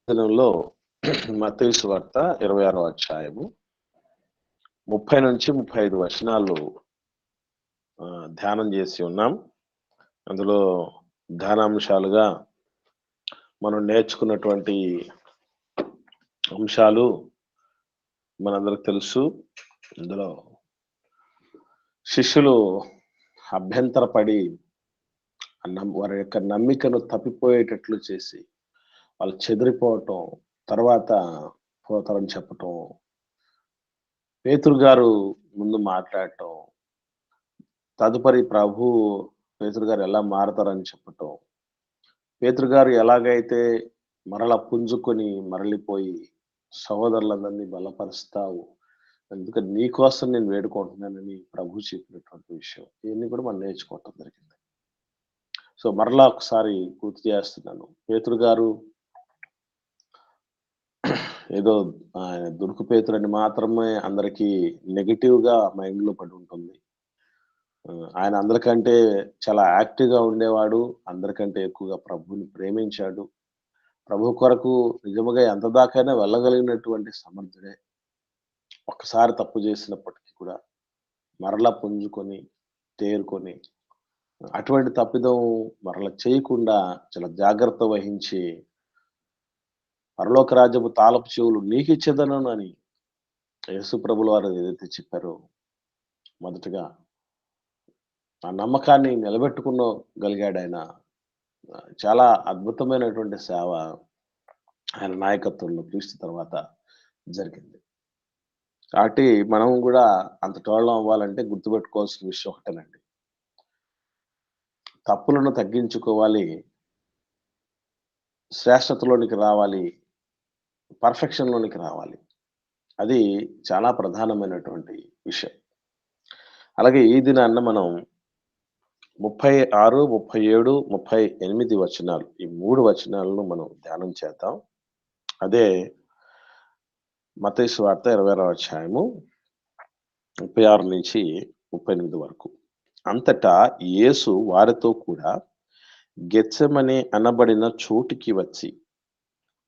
దినంలో మత్తయి సువార్త 26వ అధ్యాయము 30-35 వచనాలు ధ్యానం చేసి ఉన్నాం. అందులో ధ్యానాంశాలుగా మనం నేర్చుకున్నటువంటి అంశాలు మనందరికి తెలుసు. ఇందులో శిష్యులు అభ్యంతరపడి వారి యొక్క నమ్మికను తప్పిపోయేటట్లు చేసి వాళ్ళు చెదిరిపోవటం, తర్వాత పోతారని చెప్పటం, పేతురు గారు ముందు మాట్లాడటం, తదుపరి పేతురు గారు ఎలా మారతారని చెప్పటం, పేతురు గారు ఎలాగైతే మరలా పుంజుకొని మరలిపోయి సహోదరులందరినీ బలపరుస్తావు, ఎందుకంటే నీ కోసం నేను వేడుకుంటున్నానని ప్రభు చెప్పినటువంటి విషయం, ఇవన్నీ కూడా మనం నేర్చుకోవటం జరిగింది. సో మరలా ఒకసారి గుర్తు చేస్తున్నాను. పేతురు గారు ఏదో ఆయన దుర్కు పేతురు అని మాత్రమే అందరికీ నెగిటివ్ గా మైండ్ లో పడి ఉంటుంది. ఆయన అందరికంటే చాలా యాక్టివ్ గా ఉండేవాడు, అందరికంటే ఎక్కువగా ప్రభువుని ప్రేమించాడు, ప్రభు కొరకు నిజముగా ఎంత దాకైనా వెళ్ళగలిగినటువంటి సమర్థుడే. ఒక్కసారి తప్పు చేసినప్పటికీ కూడా మరలా పుంజుకొని తేరుకొని అటువంటి తప్పిదం మరలా చేయకుండా చాలా జాగ్రత్త వహించి పరలోక రాజ్యపు తాళపు చెవులు నీకు ఇచ్చేదను అని యేసు ప్రభుల వారు ఏదైతే చెప్పారో, మొదటగా ఆ నమ్మకాన్ని నిలబెట్టుకునగలిగాడు ఆయన. చాలా అద్భుతమైనటువంటి సేవ ఆయన నాయకత్వంలో క్రీస్తు తర్వాత జరిగింది. కాబట్టి మనం కూడా అంతటోళ్ళం అవ్వాలంటే గుర్తుపెట్టుకోవాల్సిన విషయం ఒకటేనండి, తప్పులను తగ్గించుకోవాలి, శ్రేష్టతలోనికి రావాలి, పర్ఫెక్షన్ లోనికి రావాలి. అది చాలా ప్రధానమైనటువంటి విషయం. అలాగే ఈ దినాన్న మనం 36, 37, 38 వచనాలు, ఈ 3 వచనాలను మనం ధ్యానం చేద్దాం. అదే మత్తయి సువార్త 26వ అధ్యాయము 36-38 వరకు. అంతటా యేసు వారితో కూడా గెత్సెమనే అనబడిన చోటికి వచ్చి,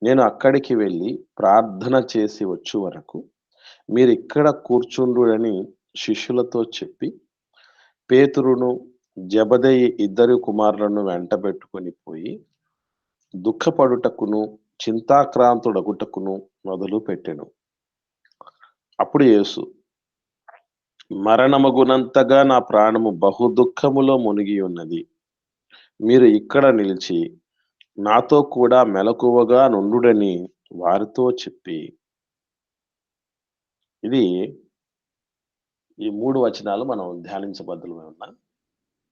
నేను అక్కడికి వెళ్ళి ప్రార్థన చేసి వచ్చు వరకు మీరు ఇక్కడ కూర్చుండుడని శిష్యులతో చెప్పి, పేతురును జెబెదయి 2 కుమారులను వెంటబెట్టుకొని పోయి దుఃఖపడుటకును చింతాక్రాంతుడగుటకును మొదలు పెట్టెను. అప్పుడు యేసు, మరణమగునంతగా నా ప్రాణము బహు దుఃఖములో మునిగి ఉన్నది, మీరు ఇక్కడ నిలిచి నాతో కూడా మెలకువగా నుండుడని వారితో చెప్పి, ఇది ఈ 3 వచనాలు మనం ధ్యానించబద్దులమై ఉన్నాం.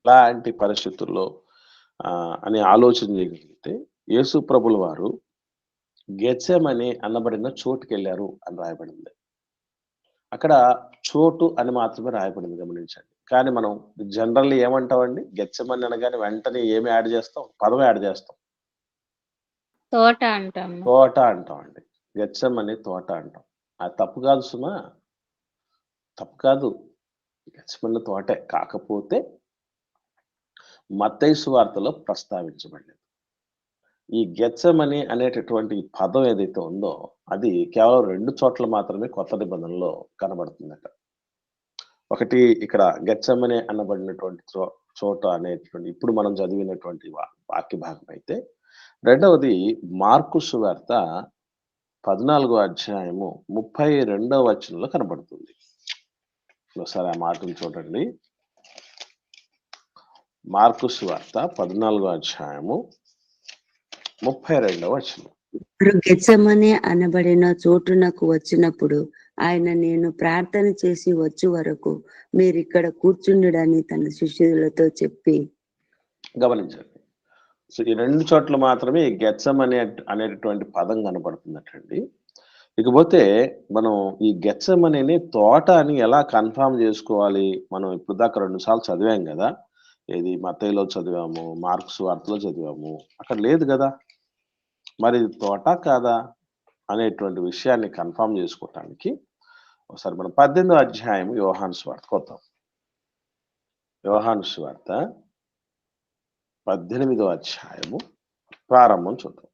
ఇలాంటి పరిస్థితుల్లో అని ఆలోచన చేయగలిగితే యేసు ప్రభుల వారు గెత్సెమనే అనబడిన చోటుకి వెళ్ళారు అని రాయబడింది. అక్కడ చోటు అని మాత్రమే రాయబడింది, గమనించండి. కానీ మనం జనరల్లీ ఏమంటామండి, గెత్సెమనే అనగానే వెంటనే ఏమి యాడ్ చేస్తాం, పదం యాడ్ చేస్తాం, తోట అంటాం. తోట అంటామండి. గెత్సెమనే తోట అంటాం. అది తప్పు కాదు సుమా, తప్పు కాదు, గెత్సెమనే తోటే. కాకపోతే మత్తయి సువార్తలో ప్రస్తావించబడింది. ఈ గెత్సెమనే అనేటటువంటి పదం ఏదైతే ఉందో అది కేవలం 2 చోట్ల మాత్రమే కొత్త నిబంధనలో కనబడుతుందట. ఒకటి ఇక్కడ గెత్సెమనే అనబడినటువంటి చోట అనేటువంటి ఇప్పుడు మనం చదివినటువంటి వాక్య భాగం అయితే, రెండవది మార్కు సువార్త 14వ అధ్యాయము 32వ వచనంలో కనబడుతుంది. ఒకసారి ఆ మాటలు చూడండి. మార్కు సువార్త 14వ అధ్యాయము 32వ వచనం. గెత్సెమనే అనబడిన చోటునకు వచ్చినప్పుడు ఆయన, నేను ప్రార్థన చేసి వచ్చు వరకు మీరు ఇక్కడ కూర్చుండని తన శిష్యులతో చెప్పి. గమనించండి. సో ఈ 2 చోట్ల మాత్రమే గెత్సెమనే అనేటటువంటి పదం కనబడుతుందటండి. ఇకపోతే మనం ఈ గెత్సెమనేని తోట అని ఎలా కన్ఫర్మ్ చేసుకోవాలి? మనం ఇప్పుడు దాకా 2 సార్లు చదివాం కదా. ఏది మత్తయిలో చదివాము, మార్కు సువార్తలో చదివాము, అక్కడ లేదు కదా. మరి ఇది తోట కాదా అనేటువంటి విషయాన్ని కన్ఫర్మ్ చేసుకోవటానికి ఒకసారి మనం 18వ అధ్యాయం యోహాను సువార్తకు వద్దాం. యోహాను సువార్త 18వ అధ్యాయము ప్రారంభం చూద్దాం.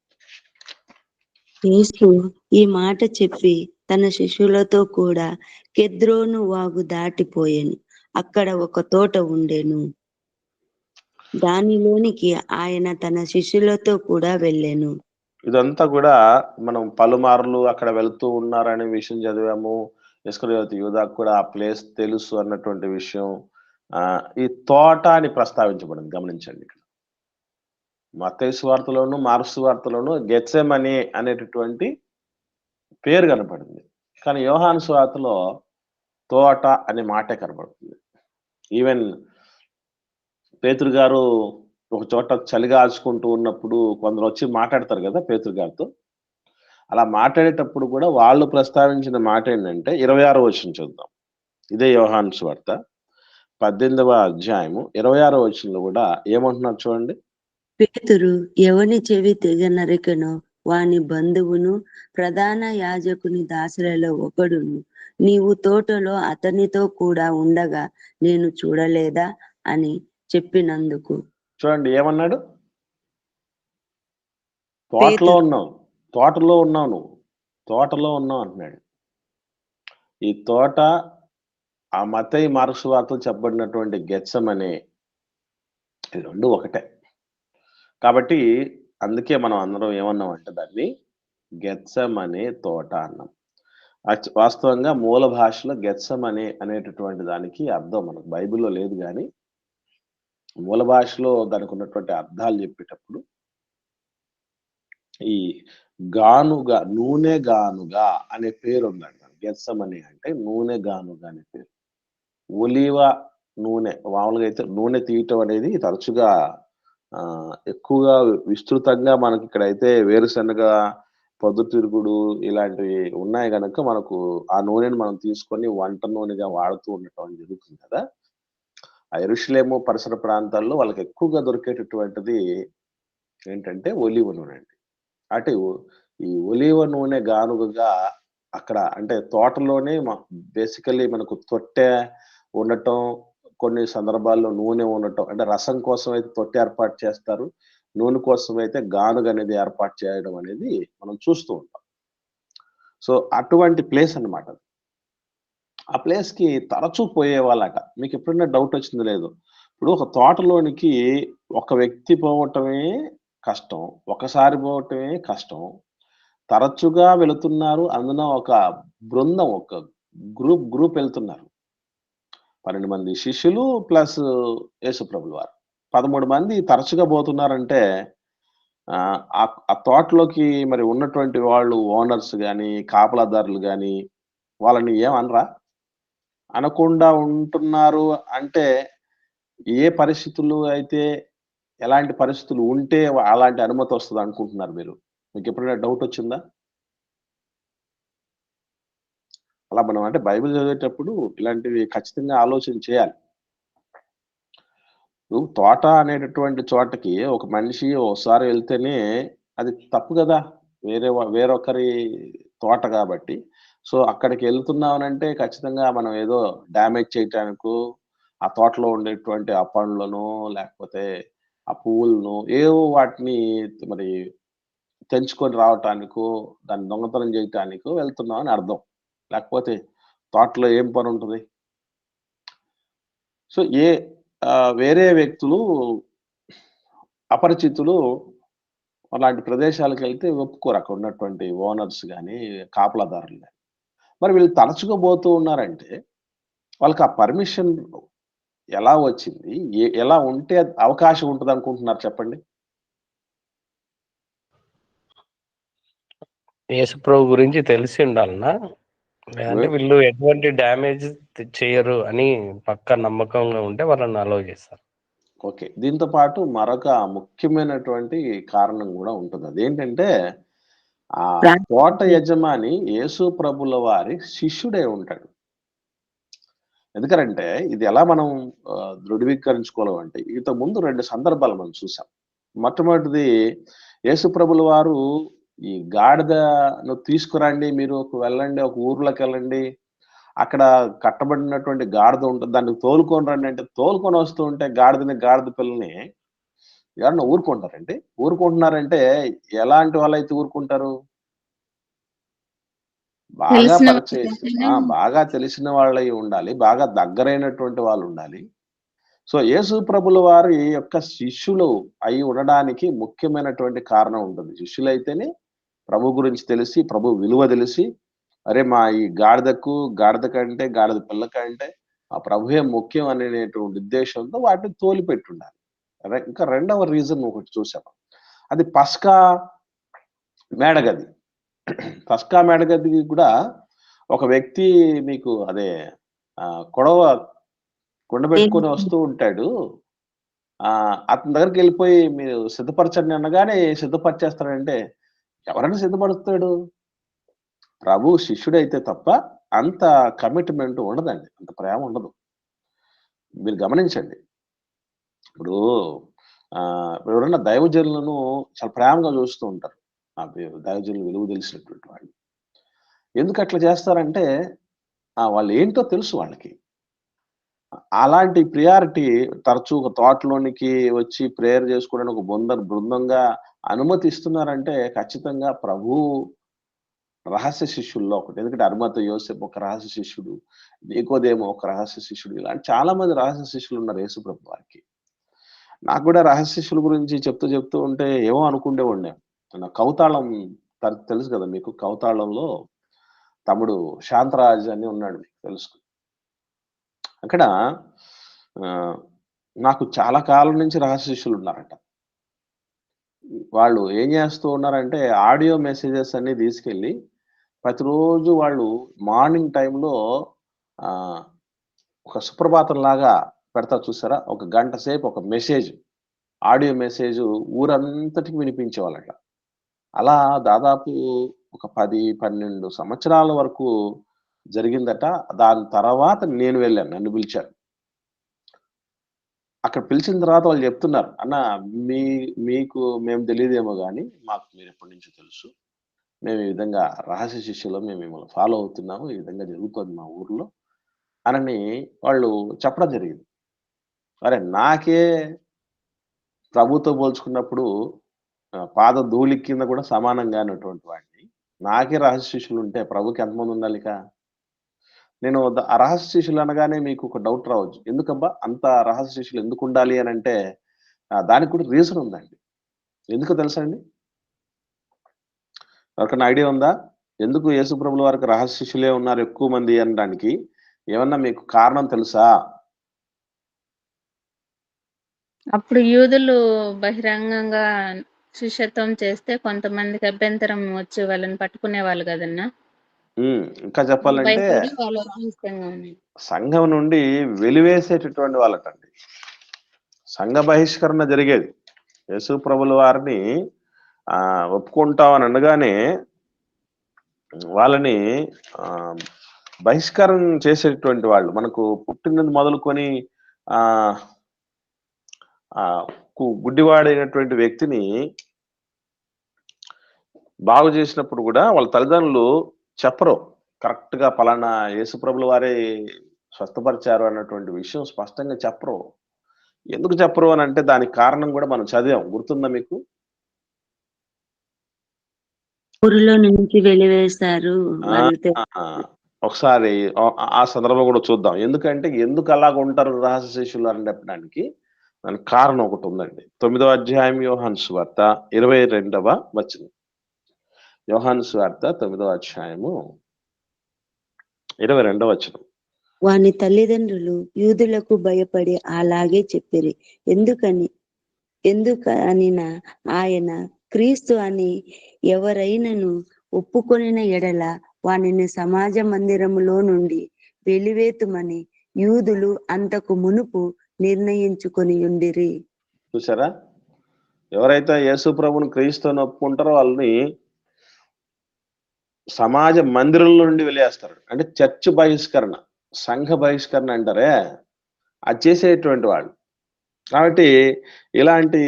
యేసు ఈ మాట చెప్పి తన శిష్యులతో కూడా కెద్రోను వాగు దాటిపోయాను. అక్కడ ఒక తోట ఉండెను. దానిలోనికి ఆయన తన శిష్యులతో కూడా వెళ్ళెను. ఇదంతా కూడా మనం పలుమార్లు అక్కడ వెళ్తూ ఉన్నారనే విషయం చదివాము. ఇస్కరియోతు యూదాకు కూడా ఆ ప్లేస్ తెలుసు అన్నటువంటి విషయం. ఈ తోట అని ప్రస్తావించబడింది గమనించండి ఇక్కడ. మత్తయి సువార్తలోను, మార్కు సువార్తలోను గెత్సెమనే అనేటటువంటి పేరు కనపడింది. కానీ యోహాను సువార్తలో తోట అనే మాటే కనపడుతుంది. ఈవెన్ పేతురు గారు ఒక చోట చలిగాల్చుకుంటూ ఉన్నప్పుడు కొందరు వచ్చి మాట్లాడతారు కదా పేతురు గారితో. అలా మాట్లాడేటప్పుడు కూడా వాళ్ళు ప్రస్తావించిన మాట ఏంటంటే 26వ వచనం చూద్దాం. ఇదే యోహాను సువార్త 18వ అధ్యాయము 26వ వచనంలో కూడా ఏమంటున్నారు చూడండి. పేతురు ఎవని చెవి తెగ నరికెనో వాని బంధువును ప్రధాన యాజకుని దాసులలో ఒకడును నీవు తోటలో అతనితో కూడా ఉండగా నేను చూడలేదా అని చెప్పినందుకు. చూడండి ఏమన్నాడు? పేతురు తోటలో ఉన్నావు నువ్వు, తోటలో ఉన్నావు అంటున్నాడు. ఈ తోట ఆ మత్తయి మార్కు సువార్తలో చెప్పబడినటువంటి గెత్సెమనే ఈ రెండు ఒకటే. కాబట్టి అందుకే మనం అందరం ఏమన్నామంటే దాన్ని గెత్సెమనే తోట అన్నాం. వాస్తవంగా మూల భాషలో గెత్సెమనే అనేటటువంటి దానికి అర్థం మనకు బైబిల్లో లేదు, కానీ మూల భాషలో దానికి ఉన్నటువంటి అర్థాలు చెప్పేటప్పుడు ఈ గానుగా, నూనె గానుగా అనే పేరు ఉందంట. గెత్సెమనే అంటే నూనె గానుగా అనే పేరు. ఒలీవ నూనె, మామూలుగా అయితే నూనె తీయటం అనేది తరచుగా ఎక్కువగా విస్తృతంగా మనకి ఇక్కడైతే వేరుశనగ, పొద్దుతిరుగుడు ఇలాంటివి ఉన్నాయి గనక మనకు ఆ నూనెను మనం తీసుకొని వంట నూనెగా వాడుతూ ఉండటం జరుగుతుంది కదా. ఆ యెరూషలేము పరిసర ప్రాంతాల్లో వాళ్ళకి ఎక్కువగా దొరికేటటువంటిది ఏంటంటే ఒలీవ నూనె అండి. అంటే ఈ ఒలీవ నూనె గానుగగా అక్కడ అంటే తోటలోనే బేసికల్లీ మనకు తొట్టె ఉండటం, కొన్ని సందర్భాల్లో నూనె ఉండటం, అంటే రసం కోసం అయితే తొట్టె ఏర్పాటు చేస్తారు, నూనె కోసం అయితే గానుగ అనేది ఏర్పాటు చేయడం అనేది మనం చూస్తూ ఉంటాం. సో అటువంటి ప్లేస్ అన్నమాట. ఆ ప్లేస్‌కి తరచూ పోయేవాళ్ళట. మీకు ఎప్పుడైనా డౌట్ వచ్చిందో లేదో. ఇప్పుడు ఒక తోటలోనికి ఒక వ్యక్తి పోవటమే కష్టం. ఒకసారి పోవటమే కష్టం. తరచుగా వెళుతున్నారు. అందున ఒక బృందం, ఒక గ్రూప్ వెళ్తున్నారు. 12 మంది శిష్యులు ప్లస్ యేసుప్రభుల వారు. 13 మంది తరచుగా పోతున్నారంటే ఆ తోటలోకి మరి ఉన్నటువంటి వాళ్ళు ఓనర్స్ గాని, కాపలాదారులు గాని వాళ్ళని ఏమనరా? అనకుండా ఉంటున్నారు అంటే ఏ పరిస్థితులు అయితే, ఎలాంటి పరిస్థితులు ఉంటే అలాంటి అనుమతి వస్తది అనుకుంటున్నారు మీరు? మీకెప్పుడైనా డౌట్ వచ్చిందా? అలా మనం అంటే బైబిల్ చదివేటప్పుడు ఇలాంటివి ఖచ్చితంగా ఆలోచన చేయాలి. ఇప్పుడు తోట అనేటటువంటి చోటకి ఒక మనిషి ఓసారి వెళ్తేనే అది తప్పు గదా! వేరొకరి తోట గాబట్టి. సో, అక్కడికి వెళ్తున్నామనంటే ఖచ్చితంగా మనం ఏదో డ్యామేజ్ చేయటానికో, ఆ తోటలో ఉండేటువంటి ఆ పండ్లనో, లేకపోతే ఆ పువ్వులనో ఏవో వాటిని మరి తెంచుకొని రావటానికో, దాన్ని దొంగతనం జేయటానికో వెళ్తున్నామని అర్థం. లేకపోతే తోటలో ఏం పనుంటది? సో, వేరే వ్యక్తులు, అపరిచితులు అలాంటి ప్రదేశాలకెళ్తే ఒప్పుకోరు అక్కడ ఉన్నటువంటి ఓనర్స్ గాని, కాపలాదారులు గాని. మరి వీళ్ళు తరచుగా పోతూ ఉన్నారంటే, వాళ్ళకి ఆ పర్మిషన్ ఎలా వచ్చింది? ఎలా ఉంటే అవకాశం ఉంటదనుకుంటున్నారు చెప్పండి? యేసుప్రభు గురించి తెలిసి ఉండాలనా? లేదంటే వీళ్ళు ఎటువంటి డ్యామేజ్ చెయ్యరు అని పక్కా నమ్మకంగా ఉంటే వాళ్ళని అలౌ చేస్తారు. ఓకే. దీంతో పాటు మరొక ముఖ్యమైనటువంటి కారణం గూడా ఉంటది. అదేంటంటే, ఆ తోట యజమాని యేసు ప్రభుల వారి శిష్యుడై ఉంటాడు. ఎందుకనంటే ఇది ఎలా మనం ధృవీకరించుకోవాలంటే ఇంతకుముందు 2 సందర్భాలు మనం చూసాం. మొట్టమొదటిది యేసు ప్రభుల వారు ఈ గాడిదను తీసుకురండి, మీరు వెళ్ళండి, ఒక ఊర్లోకెళ్ళండి. అక్కడ కట్టబడినటువంటి గాడిద ఉంటది. దాన్ని తోలుకొని రండి అంటే, తోలుకొని వస్తూ ఉంటే గాడిద పిల్లని ఎవరన్నా ఊరుకుంటారండి? ఊరుకుంటున్నారంటే ఎలాంటి వాళ్ళైతే ఊరుకుంటారు? బాగా తెలిసిన పరిచయం వాళ్ళకైతేనే బాగా తెలిసిన వాళ్ళై ఉండాలి. బాగా దగ్గరైనటువంటి వాళ్ళు ఉండాలి. సో, యేసు ప్రభుల వారి యొక్క శిష్యులు అయి ఉండడానికి ముఖ్యమైనటువంటి కారణం ఉంటుంది. శిష్యులైతేనే ప్రభు గురించి తెలిసి, ప్రభు విలువ తెలిసి, అరే! మా ఈ గాడిద కంటే, గాడిద పిల్ల కంటే ఆ ప్రభువే ముఖ్యం అనేటువంటి ఉద్దేశంతో వాటిని తోలిపెట్టుండాలి. ఇంకా రెండవ రీజన్ ఒకటి చూసాం. అది పస్కా మేడగది. పస్కా మేడగదికి కూడా ఒక వ్యక్తి మీకు అదే కొడవ కుండబెట్టుకొని వస్తూ ఉంటాడు. అతని దగ్గరికెళ్ళిపోయి మీరు సిద్ధపరచండి అనగానే సిద్ధపరిచేస్తాడంటే ఎవరైనా సిద్ధపరుస్తాడు? ప్రభు శిష్యుడైతే తప్ప అంత కమిట్మెంట్ ఉండదండి. అంత ప్రేమ ఉండదు. మీరు గమనించండి. ఇప్పుడు ఎవరైనా దైవజనులను చాలా ప్రేమగా చూస్తూ ఉంటారు. దైవజనులు విలువ తెలిసినటువంటి వాళ్ళు. ఎందుకు అట్లా చేస్తారంటే వాళ్ళు ఏంటో తెలుసు వాళ్ళకి. అలాంటి ప్రియారిటీ తరచూ ఒక తోటలోనికి వచ్చి ప్రేయర్ చేసుకోవడానికి ఒక బృందంగా అనుమతి ఇస్తున్నారంటే ఖచ్చితంగా ప్రభువు రహస్య శిష్యుల్లో ఒకటి. ఎందుకంటే అర్మత యోసేపు ఒక రహస్య శిష్యుడు, నికోదేము ఒక రహస్య శిష్యుడు, ఇలాంటి చాలా మంది రహస్య శిష్యులు ఉన్నారు యేసుప్రభు వారికి. నాకు కూడా రహస్య శిష్యుల గురించి చెప్తూ ఉంటే ఏమో అనుకుండేవాడిని. నా కౌతాళం తెలుసు కదా మీకు. కౌతాళంలో తమ్ముడు శాంతరాజ్ అని ఉన్నాడు, మీకు తెలుసు. అక్కడ నాకు చాలా కాలం నుంచి రహస్య శిష్యులు ఉన్నారట. వాళ్ళు ఏం చేస్తూ ఉన్నారంటే ఆడియో మెసేజెస్ అన్ని తీసుకెళ్ళి ప్రతిరోజు వాళ్ళు మార్నింగ్ టైంలో ఒక సుప్రభాతం లాగా పెడతారు చూసారా, ఒక గంట సేపు ఒక మెసేజ్, ఆడియో మెసేజ్ ఊరంతటికి వినిపించేవాళ్ళట. అలా దాదాపు ఒక 10-12 సంవత్సరాల వరకు జరిగిందట. దాని తర్వాత నేను వెళ్ళాను, నన్ను పిలిచారు. అక్కడ పిలిచిన తర్వాత వాళ్ళు చెప్తున్నారు, అన్న మీకు మేము తెలియదేమో కానీ మాకు మీరు ఎప్పటి నుంచో తెలుసు. మేము ఈ విధంగా రహస్య శిష్యులు, మేము మిమ్మల్ని ఫాలో అవుతున్నాము, ఈ విధంగా జరుగుతుంది మా ఊర్లో అని వాళ్ళు చెప్పడం జరిగింది. అరే నాకే ప్రభుతో పోల్చుకున్నప్పుడు పాద ధూళి కింద కూడా సమానంగా అన్నటువంటి వాడిని, నాకే రహస్య శిష్యులు ఉంటే ప్రభుకి ఎంతమంది ఉండాలిక? నేను ఆ రహస్య శిష్యులు అనగానే మీకు ఒక డౌట్ రావచ్చు. ఎందుకబ్బా అంత రహస్య శిష్యులు ఎందుకు ఉండాలి అని అంటే దానికి కూడా రీజన్ ఉందండి. ఎందుకో తెలుసా అండి? ఎవరికైనా ఐడియా ఉందా? ఎందుకు యేసుప్రభుల వారికి రహస్య శిష్యులే ఉన్నారు ఎక్కువ మంది అనడానికి ఏమన్నా మీకు కారణం తెలుసా? అప్పుడు యూదులు బహిరంగంగా శిష్యత్వం చేస్తే కొంతమందికి అభ్యంతరం వచ్చి వాళ్ళని పట్టుకునేవాళ్ళు కదన్నా. ఇంకా చెప్పాలంటే సంఘం నుండి వెలివేసేటటువంటి వాళ్ళటండి. సంఘ బహిష్కరణ జరిగేది. యేసు ప్రభుల వారిని ఒప్పుకుంటామని అనగానే వాళ్ళని బహిష్కరణ చేసేటువంటి వాళ్ళు. మనకు పుట్టినది మొదలుకొని గుడ్డివాడైనటువంటి వ్యక్తిని బాగు చేసినప్పుడు కూడా వాళ్ళ తల్లిదండ్రులు చెప్పరు కరెక్ట్ గా పలానా యేసుప్రభుల వారే స్వస్థపరిచారు అన్నటువంటి విషయం స్పష్టంగా చెప్పరు. ఎందుకు చెప్పరు అని అంటే దానికి కారణం కూడా మనం చదివాం, గుర్తుందా మీకు? ఊరిలో నుంచి వెలివేస్తారు. ఒకసారి ఆ సందర్భం కూడా చూద్దాం. ఎందుకంటే ఎందుకు అలాగ ఉంటారు రహస్య శిష్యులు అని చెప్పడానికి దానికి కారణం ఒకటి ఉందండి. 9వ అధ్యాయం యోహాను సువార్త 22వ వచనం. యోహాను సువార్త 9వ అధ్యాయము 22వ వచనం. వాని తల్లిదండ్రులు యూదులకు భయపడి అలాగే చెప్పిరి. ఎందుకనినా ఆయన క్రీస్తు అని ఎవరైనను ఒప్పుకొనిన ఎడల వానిని సమాజ మందిరములో నుండి వెలివేతుమని యూదులు అంతకు మునుపు నిర్ణయించుకొని ఉండిరి. చూసారా, ఎవరైతే యేసు ప్రభుని క్రీస్తుని ఒప్పుకుంటారో వాళ్ళని సమాజ మందిరంలో నుండి వెలివేస్తారు. అంటే చర్చ్ బహిష్కరణ, సంఘ బహిష్కరణ అంటారే, అది చేసేటువంటి వాళ్ళు. కాబట్టి ఇలాంటి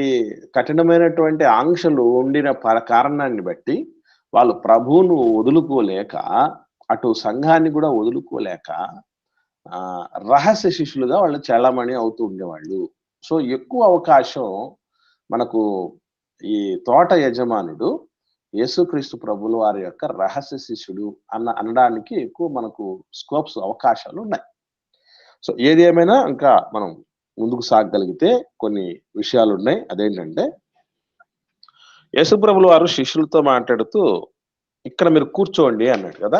కఠినమైనటువంటి ఆంక్షలు ఉండిన కారణాన్ని బట్టి వాళ్ళు ప్రభువును వదులుకోలేక, అటు సంఘాన్ని కూడా వదులుకోలేక రహస్య శిష్యులుగా వాళ్ళు చలామణి అవుతూ ఉండేవాళ్ళు. సో ఎక్కువ అవకాశం మనకు ఈ తోట యజమానుడు యేసుక్రీస్తు ప్రభుల వారి యొక్క రహస్య శిష్యుడు అనడానికి ఎక్కువ మనకు స్కోప్స్, అవకాశాలు ఉన్నాయి. సో ఏది ఏమైనా ఇంకా మనం ముందుకు సాగగలిగితే కొన్ని విషయాలు ఉన్నాయి. అదేంటంటే యేసుప్రభుల వారు శిష్యులతో మాట్లాడుతూ ఇక్కడ మీరు కూర్చోండి అన్నాడు కదా.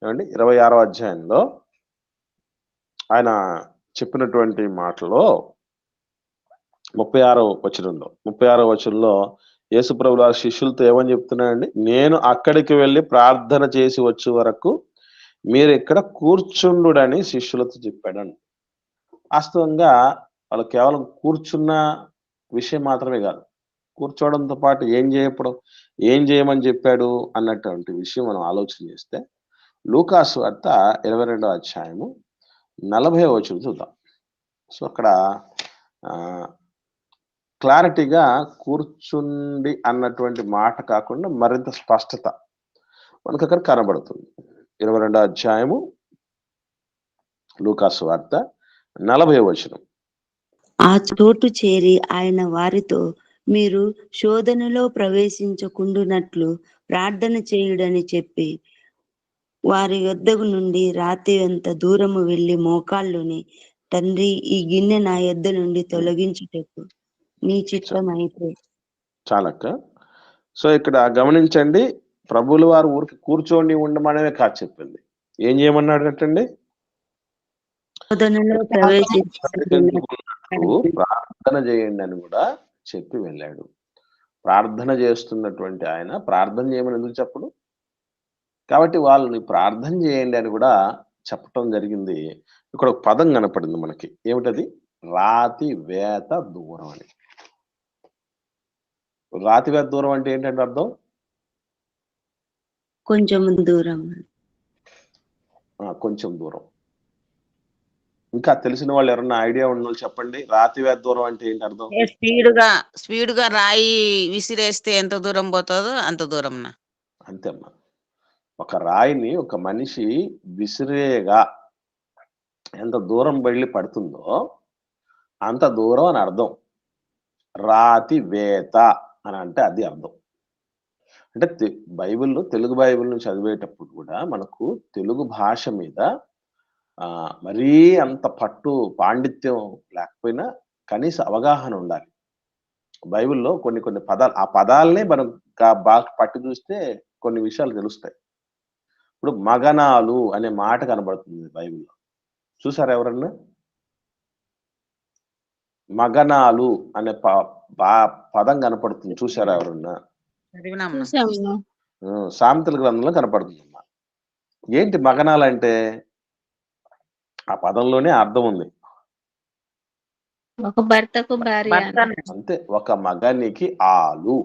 ఏమండి 26వ అధ్యాయంలో ఆయన చెప్పినటువంటి మాటలో 36వ వచనంలో యేసుప్రభుల వారి శిష్యులతో ఏమని చెప్తున్నాడండి, నేను అక్కడికి వెళ్ళి ప్రార్థన చేసి వచ్చే వరకు మీరు ఇక్కడ కూర్చుండుడని శిష్యులతో చెప్పాడు. వాస్తవంగా వాళ్ళు కేవలం కూర్చున్న విషయం మాత్రమే కాదు, కూర్చోవడంతో పాటు ఏం చేయమని చెప్పాడు అన్నటువంటి విషయం మనం ఆలోచన చేస్తే లూకాసు వార్త 22వ అధ్యాయము 40వ వచనం చూద్దాం. సో అక్కడ క్లారిటీగా కూర్చుండి అన్నటువంటి మాట కాకుండా మరింత స్పష్టత మనకు అక్కడ కనబడుతుంది. 22వ అధ్యాయము లూకాసు వార్త 40వ వచనం. ఆ చోటు చేరి ఆయన వారితో, మీరు శోధనలో ప్రవేశించకుండునట్లు ప్రార్థన చేయుడని చెప్పి వారి యొద్దకు నుండి రాతి అంత దూరము వెళ్లి మోకాళ్ళుని, తండ్రి ఈ గిన్నె నా యొద్ద నుండి తొలగించుటకు నీ చిత్తం అయితే. చాలక్క. సో ఇక్కడ గమనించండి, ప్రభువుల వారు ఊరికి కూర్చోండి ఉండమనే కాదు చెప్పింది, ఏం చేయమన్నాడటండి, శోధనలో ప్రార్థన చేయండి అని కూడా చెప్పి వెళ్ళాడు. ప్రార్థన చేస్తున్నటువంటి ఆయన ప్రార్థన చేయమని ఎందుకు చెప్పడు? కాబట్టి వాళ్ళని ప్రార్థన చేయండి అని కూడా చెప్పటం జరిగింది. ఇక్కడ ఒక పదం కనపడింది మనకి, ఏమిటది? రాతి వేత దూరం అని. రాతి వేత దూరం అంటే ఏంటంటే అర్థం? కొంచెం దూరం. కొంచెం దూరం. ఇంకా తెలిసిన వాళ్ళు ఎవరన్నా ఐడియా ఉన్న వాళ్ళు చెప్పండి, రాతి వేత దూరం అంటే ఏంటి అర్థం? స్పీడ్ గా రాయి విసిరేస్తే ఎంత దూరం పోతుందో అంత దూరం. అంతే అమ్మా. ఒక రాయిని ఒక మనిషి విసిరేగా ఎంత దూరం వెళ్ళి పడుతుందో అంత దూరం అని అర్థం. రాతి వేత అని అంటే అది అర్థం. అంటే తెలుగు బైబిల్ను చదివేటప్పుడు కూడా మనకు తెలుగు భాష మీద మరీ అంత పాండిత్యం లేకపోయినా కనీస అవగాహన ఉండాలి. బైబిల్లో కొన్ని పదాలు, ఆ పదాలనే మనం బాగా పట్టి చూస్తే కొన్ని విషయాలు తెలుస్తాయి. ఇప్పుడు మగనాలు అనే మాట కనబడుతుంది బైబిల్లో, చూసారా ఎవరన్నా? మగనాలు అనే పదం కనపడుతుంది, చూసారా ఎవరన్నా? సామెతల గ్రంథంలో కనపడుతుంది. ఏంటి మగనాలు అంటే? ఆ పదంలోనే అర్థం ఉంది, ఒక భర్తకు భార్య అంతే. ఒక మగనికి ఆలు,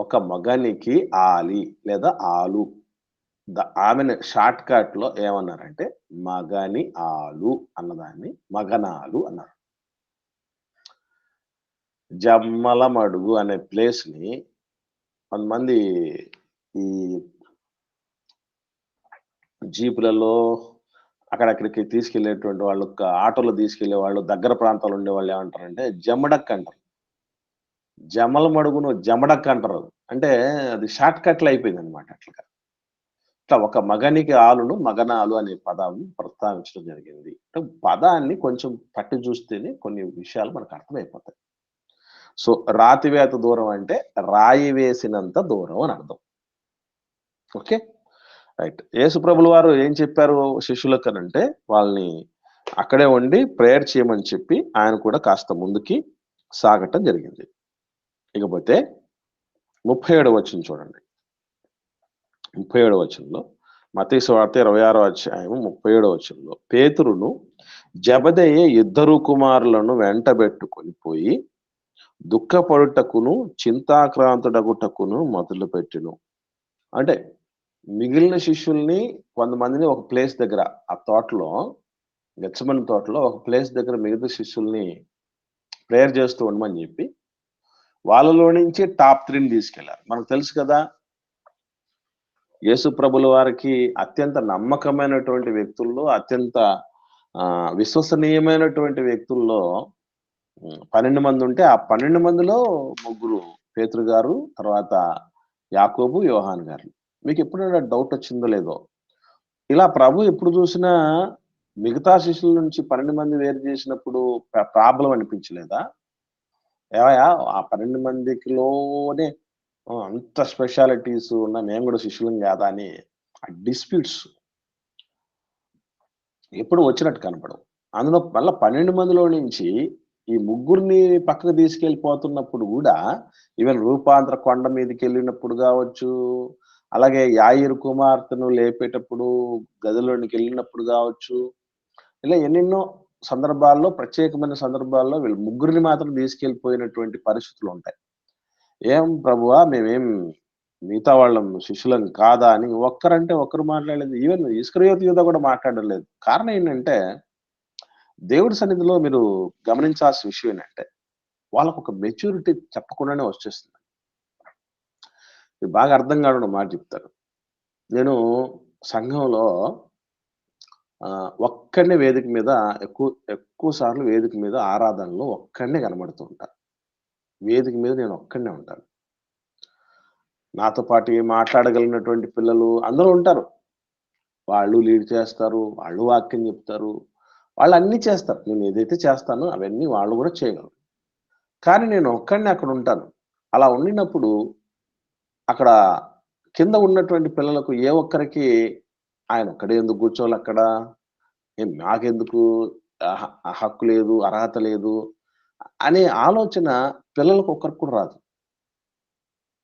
ఒక మగనికి ఆలి లేదా ఆలు. ఆమెను షార్ట్ కట్ లో ఏమన్నారంటే మగని ఆలు అన్నదాన్ని మగనాలు అన్నారు. జమ్మలమడుగు అనే ప్లేస్ ని కొంతమంది ఈ జీపులలో అక్కడక్కడికి తీసుకెళ్లేటువంటి వాళ్ళు, ఆటోలో తీసుకెళ్లే వాళ్ళు, దగ్గర ప్రాంతాలు ఉండే వాళ్ళు ఏమంటారంటే జమడక్ అంటారు. జమలమడుగును జమడక్ అంటారు. అంటే అది షార్ట్ కట్లు అయిపోయింది అనమాట. అట్లా ఒక మగనికి ఆలును మగనాలు అనే పదం ప్రస్తావించడం జరిగింది. పదాన్ని కొంచెం పట్టి చూస్తేనే కొన్ని విషయాలు మనకు అర్థమైపోతాయి. సో రాతివేత దూరం అంటే రాయి వేసినంత దూరం అని అర్థం. Okay, right. యేసుప్రభుల వారు ఏం చెప్పారు శిష్యులకు అంటే, వాళ్ళని అక్కడే ఉండి ప్రేయర్ చేయమని చెప్పి ఆయన కూడా కాస్త ముందుకి సాగటం జరిగింది. ఇకపోతే 37వ వచనం చూడండి. 37వ వచనంలో, మత్తయి సువార్త 26వ అధ్యాయం 37వ వచనంలో, పేతురును జెబెదయి ఇద్దరు కుమారులను వెంటబెట్టుకొని పోయి దుఃఖపడుటకును చింతాక్రాంతుడగుటకును మొదలుపెట్టెను. అంటే మిగిలిన శిష్యుల్ని కొంతమందిని ఒక ప్లేస్ దగ్గర, ఆ తోటలో, గెత్సెమనే తోటలో ఒక ప్లేస్ దగ్గర మిగతా శిష్యుల్ని ప్రేయర్ చేస్తూ ఉండమని చెప్పి వాళ్ళలో నుంచి టాప్ 3ని తీసుకెళ్లారు. మనకు తెలుసు కదా, యేసు ప్రభుల వారికి అత్యంత నమ్మకమైనటువంటి వ్యక్తుల్లో, అత్యంత విశ్వసనీయమైనటువంటి వ్యక్తుల్లో 12 మంది ఉంటే, ఆ 12 మందిలో 3 పేతురు గారు, తర్వాత యాకోబు, యోహాను గారు. మీకు ఎప్పుడైనా డౌట్ వచ్చిందో లేదో, ఇలా ప్రభు ఎప్పుడు చూసినా మిగతా శిష్యుల నుంచి 12 మంది వేరు చేసినప్పుడు ప్రాబ్లం అనిపించలేదా? ఏవయ్యా ఆ 12 మందికిలోనే అంత స్పెషాలిటీస్ ఉన్న మేము కూడా శిష్యులం కాదా అని ఆ డిస్ప్యూట్స్ ఎప్పుడు వచ్చినట్టు కనపడవు. అందులో మళ్ళా 12 మందిలో నుంచి ఈ ముగ్గురిని పక్కకు తీసుకెళ్ళిపోతున్నప్పుడు కూడా ఈవెన్ రూపాంతర కొండ మీదకెళ్ళినప్పుడు కావచ్చు, అలాగే యాయిరు కుమార్తెను లేపేటప్పుడు గదిలోనికి వెళ్ళినప్పుడు కావచ్చు, ఇలా ఎన్నెన్నో సందర్భాల్లో, ప్రత్యేకమైన సందర్భాల్లో వీళ్ళు ముగ్గురిని మాత్రం తీసుకెళ్ళిపోయినటువంటి పరిస్థితులు ఉంటాయి. ఏం ప్రభువా మేమేం మిగతా వాళ్ళం శిష్యులం కాదా అని ఒక్కరంటే ఒక్కరు మాట్లాడలేదు. ఈవెన్ ఇస్కరియోతు యూదా కూడా మాట్లాడడం లేదు. కారణం ఏంటంటే దేవుడి సన్నిధిలో మీరు గమనించాల్సిన విషయం ఏంటంటే వాళ్ళకు ఒక మెచ్యూరిటీ చెప్పకుండానే వచ్చేస్తుంది. ఇది బాగా అర్థం కావడం మాట చెప్తారు. నేను సంఘంలో ఒక్కడినే వేదిక మీద ఎక్కువ సార్లు వేదిక మీద ఆరాధనలో ఒక్కడినే కనబడుతూ ఉంటాను. వేదిక మీద నేను ఒక్కడినే ఉంటాను. నాతో పాటు మాట్లాడగలిగినటువంటి పిల్లలు అందరూ ఉంటారు. వాళ్ళు లీడ్ చేస్తారు, వాళ్ళు వాక్యం చెప్తారు, వాళ్ళు అన్నీ చేస్తారు. నేను ఏదైతే చేస్తానో అవన్నీ వాళ్ళు కూడా చేయగలరు. కానీ నేను ఒక్కడినే అక్కడ ఉంటాను. అలా ఉండినప్పుడు అక్కడ కింద ఉన్నటువంటి పిల్లలకు ఏ ఒక్కరికి ఆయన ఒక్కడే ఎందుకు కూర్చోవాలి అక్కడ, నాకెందుకు హక్కు లేదు, అర్హత లేదు అనే ఆలోచన పిల్లలకు ఒక్కరికి కూడా రాదు.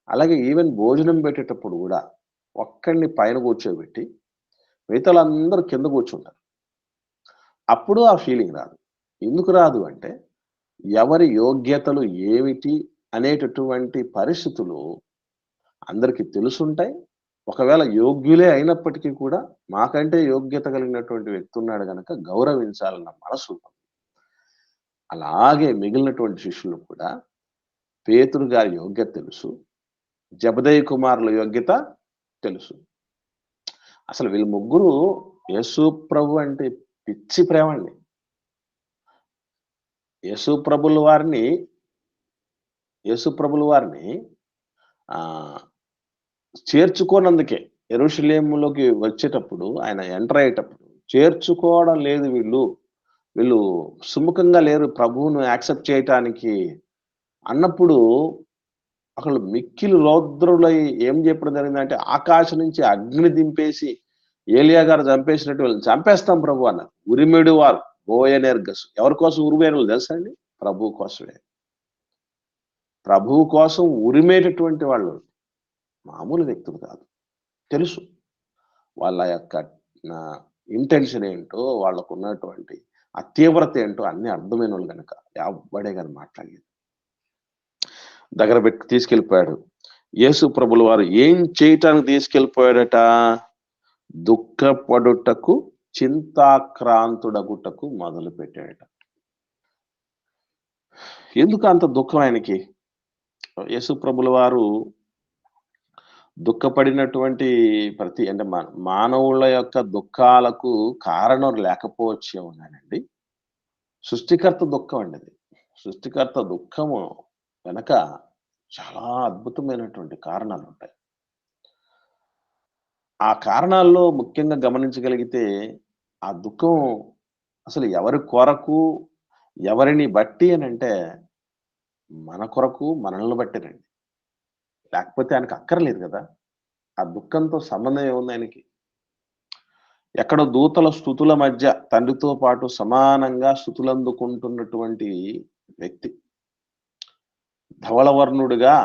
అలాగే ఈవెన్ భోజనం పెట్టేటప్పుడు కూడా ఒక్కడిని పైన కూర్చోబెట్టి మిగతా వాళ్ళందరూ కింద కూర్చుంటారు. అప్పుడు ఆ ఫీలింగ్ రాదు. ఎందుకు రాదు అంటే ఎవరి యోగ్యతలు ఏమిటి అనేటటువంటి పరిస్థితులు అందరికీ తెలుసుంటాయి. ఒకవేళ యోగ్యులే అయినప్పటికీ కూడా మాకంటే యోగ్యత కలిగినటువంటి వ్యక్తి ఉన్నాడు గనక గౌరవించాలన్న మనసు ఉంటుంది. అలాగే మిగిలినటువంటి శిష్యులు కూడా పేతురు గారి యోగ్యత తెలుసు, జబదయి కుమారుల యోగ్యత తెలుసు. అసలు వీళ్ళు ముగ్గురు యేసు ప్రభు అంటే పిచ్చి ప్రేమ అండి. యేసు ప్రభుల వారిని చేర్చుకోనందుకే యెరూషలేములోకి వచ్చేటప్పుడు ఆయన ఎంటర్ అయ్యేటప్పుడు చేర్చుకోవడం లేదు, వీళ్ళు సుముఖంగా లేరు ప్రభువును యాక్సెప్ట్ చేయటానికి అన్నప్పుడు అక్కడ మిక్కిలి రౌద్రులై ఏం చెప్పడం జరిగిందంటే ఆకాశం నుంచి అగ్ని దింపేసి ఏలియా గారు చంపేసినట్టు వీళ్ళని చంపేస్తాం ప్రభు అన్నారు. ఉరిమెడు వారు బోయనెర్గస్. ఎవరి కోసం ఉరిమేరు తెలుసా అండి? ప్రభు కోసమే. ప్రభువు కోసం ఉరిమేటటువంటి వాళ్ళు మామూలు వ్యక్తులు కాదు. తెలుసు వాళ్ళ యొక్క ఇంటెన్షన్ ఏంటో, వాళ్ళకు ఉన్నటువంటి ఆ తీవ్రత ఏంటో అన్ని అర్థమైన వాళ్ళు కనుక ఎవడే కానీ మాట్లాడలేదు. దగ్గర పెట్టి తీసుకెళ్ళిపోయాడు. యేసు ప్రభుల వారు ఏం చేయటానికి తీసుకెళ్ళిపోయాడట? దుఃఖపడుటకు, చింతాక్రాంతుడగుటకు మొదలు పెట్టాడట. ఎందుకు అంత దుఃఖం ఆయనకి? యేసు ప్రభుల వారు దుఃఖపడినటువంటి అంటే మానవుల యొక్క దుఃఖాలకు కారణం లేకపోవచ్చేమో కానండి, సృష్టికర్త దుఃఖం అండి అది. సృష్టికర్త దుఃఖము వెనక చాలా అద్భుతమైనటువంటి కారణాలు ఉంటాయి. ఆ కారణాల్లో ముఖ్యంగా గమనించగలిగితే ఆ దుఃఖం అసలు ఎవరి కొరకు, ఎవరిని బట్టి అని అంటే మన కొరకు, మనల్ని బట్టినండి. లేకపోతే ఆయనకు అక్కర్లేదు కదా. ఆ దుఃఖంతో సంబంధం ఏముంది ఆయనకి? ఎక్కడో దూతల స్తుతుల మధ్య తండ్రితో పాటు సమానంగా స్తుతులందుకుంటున్నటువంటి వ్యక్తి, ధవళవర్ణుడిగా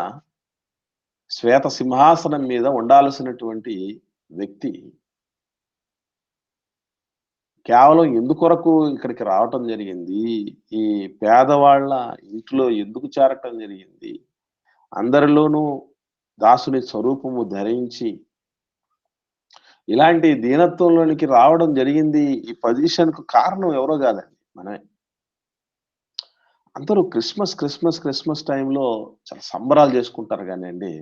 శ్వేత సింహాసనం మీద ఉండాల్సినటువంటి వ్యక్తి కేవలం ఎందుకొరకు ఇక్కడికి రావటం జరిగింది, ఈ పేదవాళ్ళ ఇంట్లో ఎందుకు చేరటం జరిగింది, అందరిలోనూ దాసుని స్వరూపము ధరించి ఇలాంటి దీనత్వంలోనికి రావడం జరిగింది. ఈ పొజిషన్కు కారణం ఎవరో కాదండి, మనమే. అందరూ క్రిస్మస్ టైంలో చాలా సంబరాలు చేసుకుంటారు కానివ్వండి,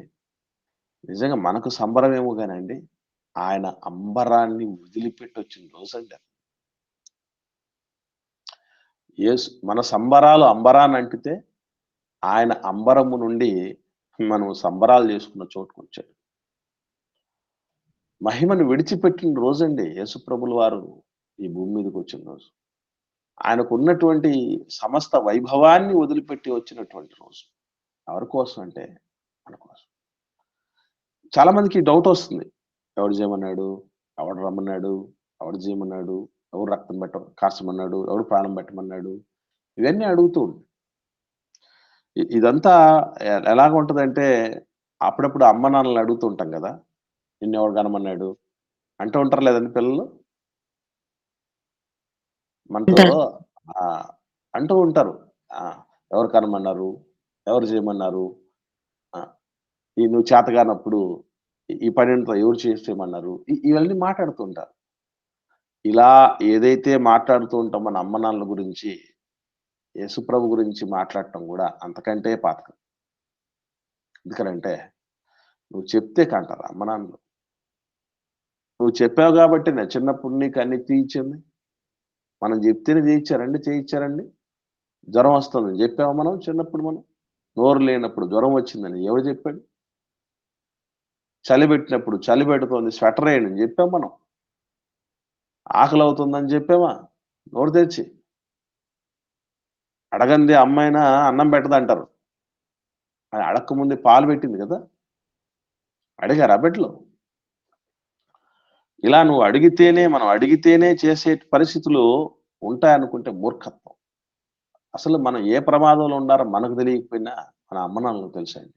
నిజంగా మనకు సంబరమేమో కానండి, ఆయన అంబరాన్ని వదిలిపెట్టి వచ్చిన రోజండి. మన సంబరాలు అంబరాన్ని అంటితే ఆయన అంబరము నుండి మనం సంబరాలు చేసుకున్న చోటుకొచ్చాడు. మహిమను విడిచిపెట్టిన రోజండి యేసుప్రభుల వారు ఈ భూమి మీదకి వచ్చిన రోజు. ఆయనకున్నటువంటి సమస్త వైభవాన్ని వదిలిపెట్టి వచ్చినటువంటి రోజు. ఎవరి కోసం అంటే మన కోసం. చాలా మందికి డౌట్ వస్తుంది. ఎవడు చేయమన్నాడు? ఎవడు రమ్మన్నాడు? ఎవడు చేయమన్నాడు? ఎవడు రక్తం కార్చమన్నాడు? ఎవడు ప్రాణం పెట్టమన్నాడు? ఇవన్నీ అడుగుతూ ఉంటారు. ఇదంతా ఎలాగ ఉంటదంటే అప్పుడప్పుడు అమ్మ నాన్నలు అడుగుతూ ఉంటాం కదా! నిన్నెవడు కనమన్నాడు? అంటూ ఉంటారు లేదండి పిల్లలు? మనతో ఉంటారు. అంటూ ఉంటారు. ఎవరు కనమన్నారు? ఎవరు చేయమన్నారు? నువ్వు చేతగానప్పుడు ఈ పనంతా ఎవరు చేయమన్నారు? ఇవన్నీ మాట్లాడుతూ ఉంటారు. ఇలా ఏదైతే మాట్లాడుతూ ఉంటామో మన అమ్మ నాన్నల గురించి, యేసుప్రభు గురించి మాట్లాడటం కూడా అంతకంటే పాతకం. ఎందుకనంటే నువ్వు చెప్తే కంటారు అమ్మ నాన్నలు. నువ్వు చెప్పావు కాబట్టి నా చిన్నప్పుడు నీకు అన్ని తీయించింది. మనం చెప్తేనే చేయించారండి? జ్వరం వస్తుందని చెప్పావా మనం చిన్నప్పుడు మనం? నోరు లేనప్పుడు జ్వరం వచ్చిందని ఎవడు చెప్పాడు? చలి పెట్టినప్పుడు చలి పెడుతోంది స్వెటర్ వేయండి అని చెప్పాం మనం. ఆకలి అవుతుందని చెప్పామా? నోరు తెరిచి. అడగంది అమ్మైనా అన్నం పెట్టదంటారు. అది అడక్క ముందే పాలు పెట్టింది కదా! అడిగారా బిడ్డలు? ఇలా నువ్వు మనం అడిగితేనే చేసే పరిస్థితులు ఉంటాయనుకుంటే మూర్ఖత్వం. అసలు మనం ఏ ప్రమాదంలో ఉన్నారో మనకు తెలియకపోయినా మన అమ్మ నాన్నలకు తెలుసండి.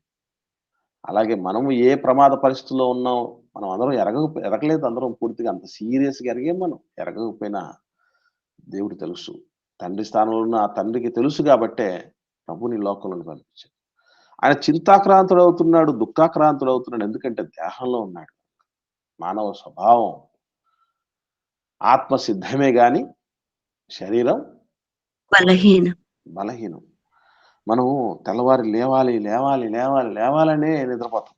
అలాగే మనము ఏ ప్రమాద పరిస్థితుల్లో ఉన్నాం మనం అందరం ఎరగలేదు అందరం పూర్తిగా అంత సీరియస్‌గా ఎరగం మనం. ఎరగకపోయినా దేవుడు తెలుసు. తండ్రి స్థానంలో ఉన్న ఆ తండ్రికి తెలుసు కాబట్టే ప్రభుని లోకంలోకి పంపించాడు. ఆయన చింతాక్రాంతుడవుతున్నాడు, దుఃఖాక్రాంతుడవుతున్నాడు. ఎందుకంటే దేహంలో ఉన్నాడు. మానవ స్వభావం ఆత్మ సిద్ధమే గాని శరీరం బలహీనం. మనం తెల్లవారి లేవాలనే నిద్రపోతాం.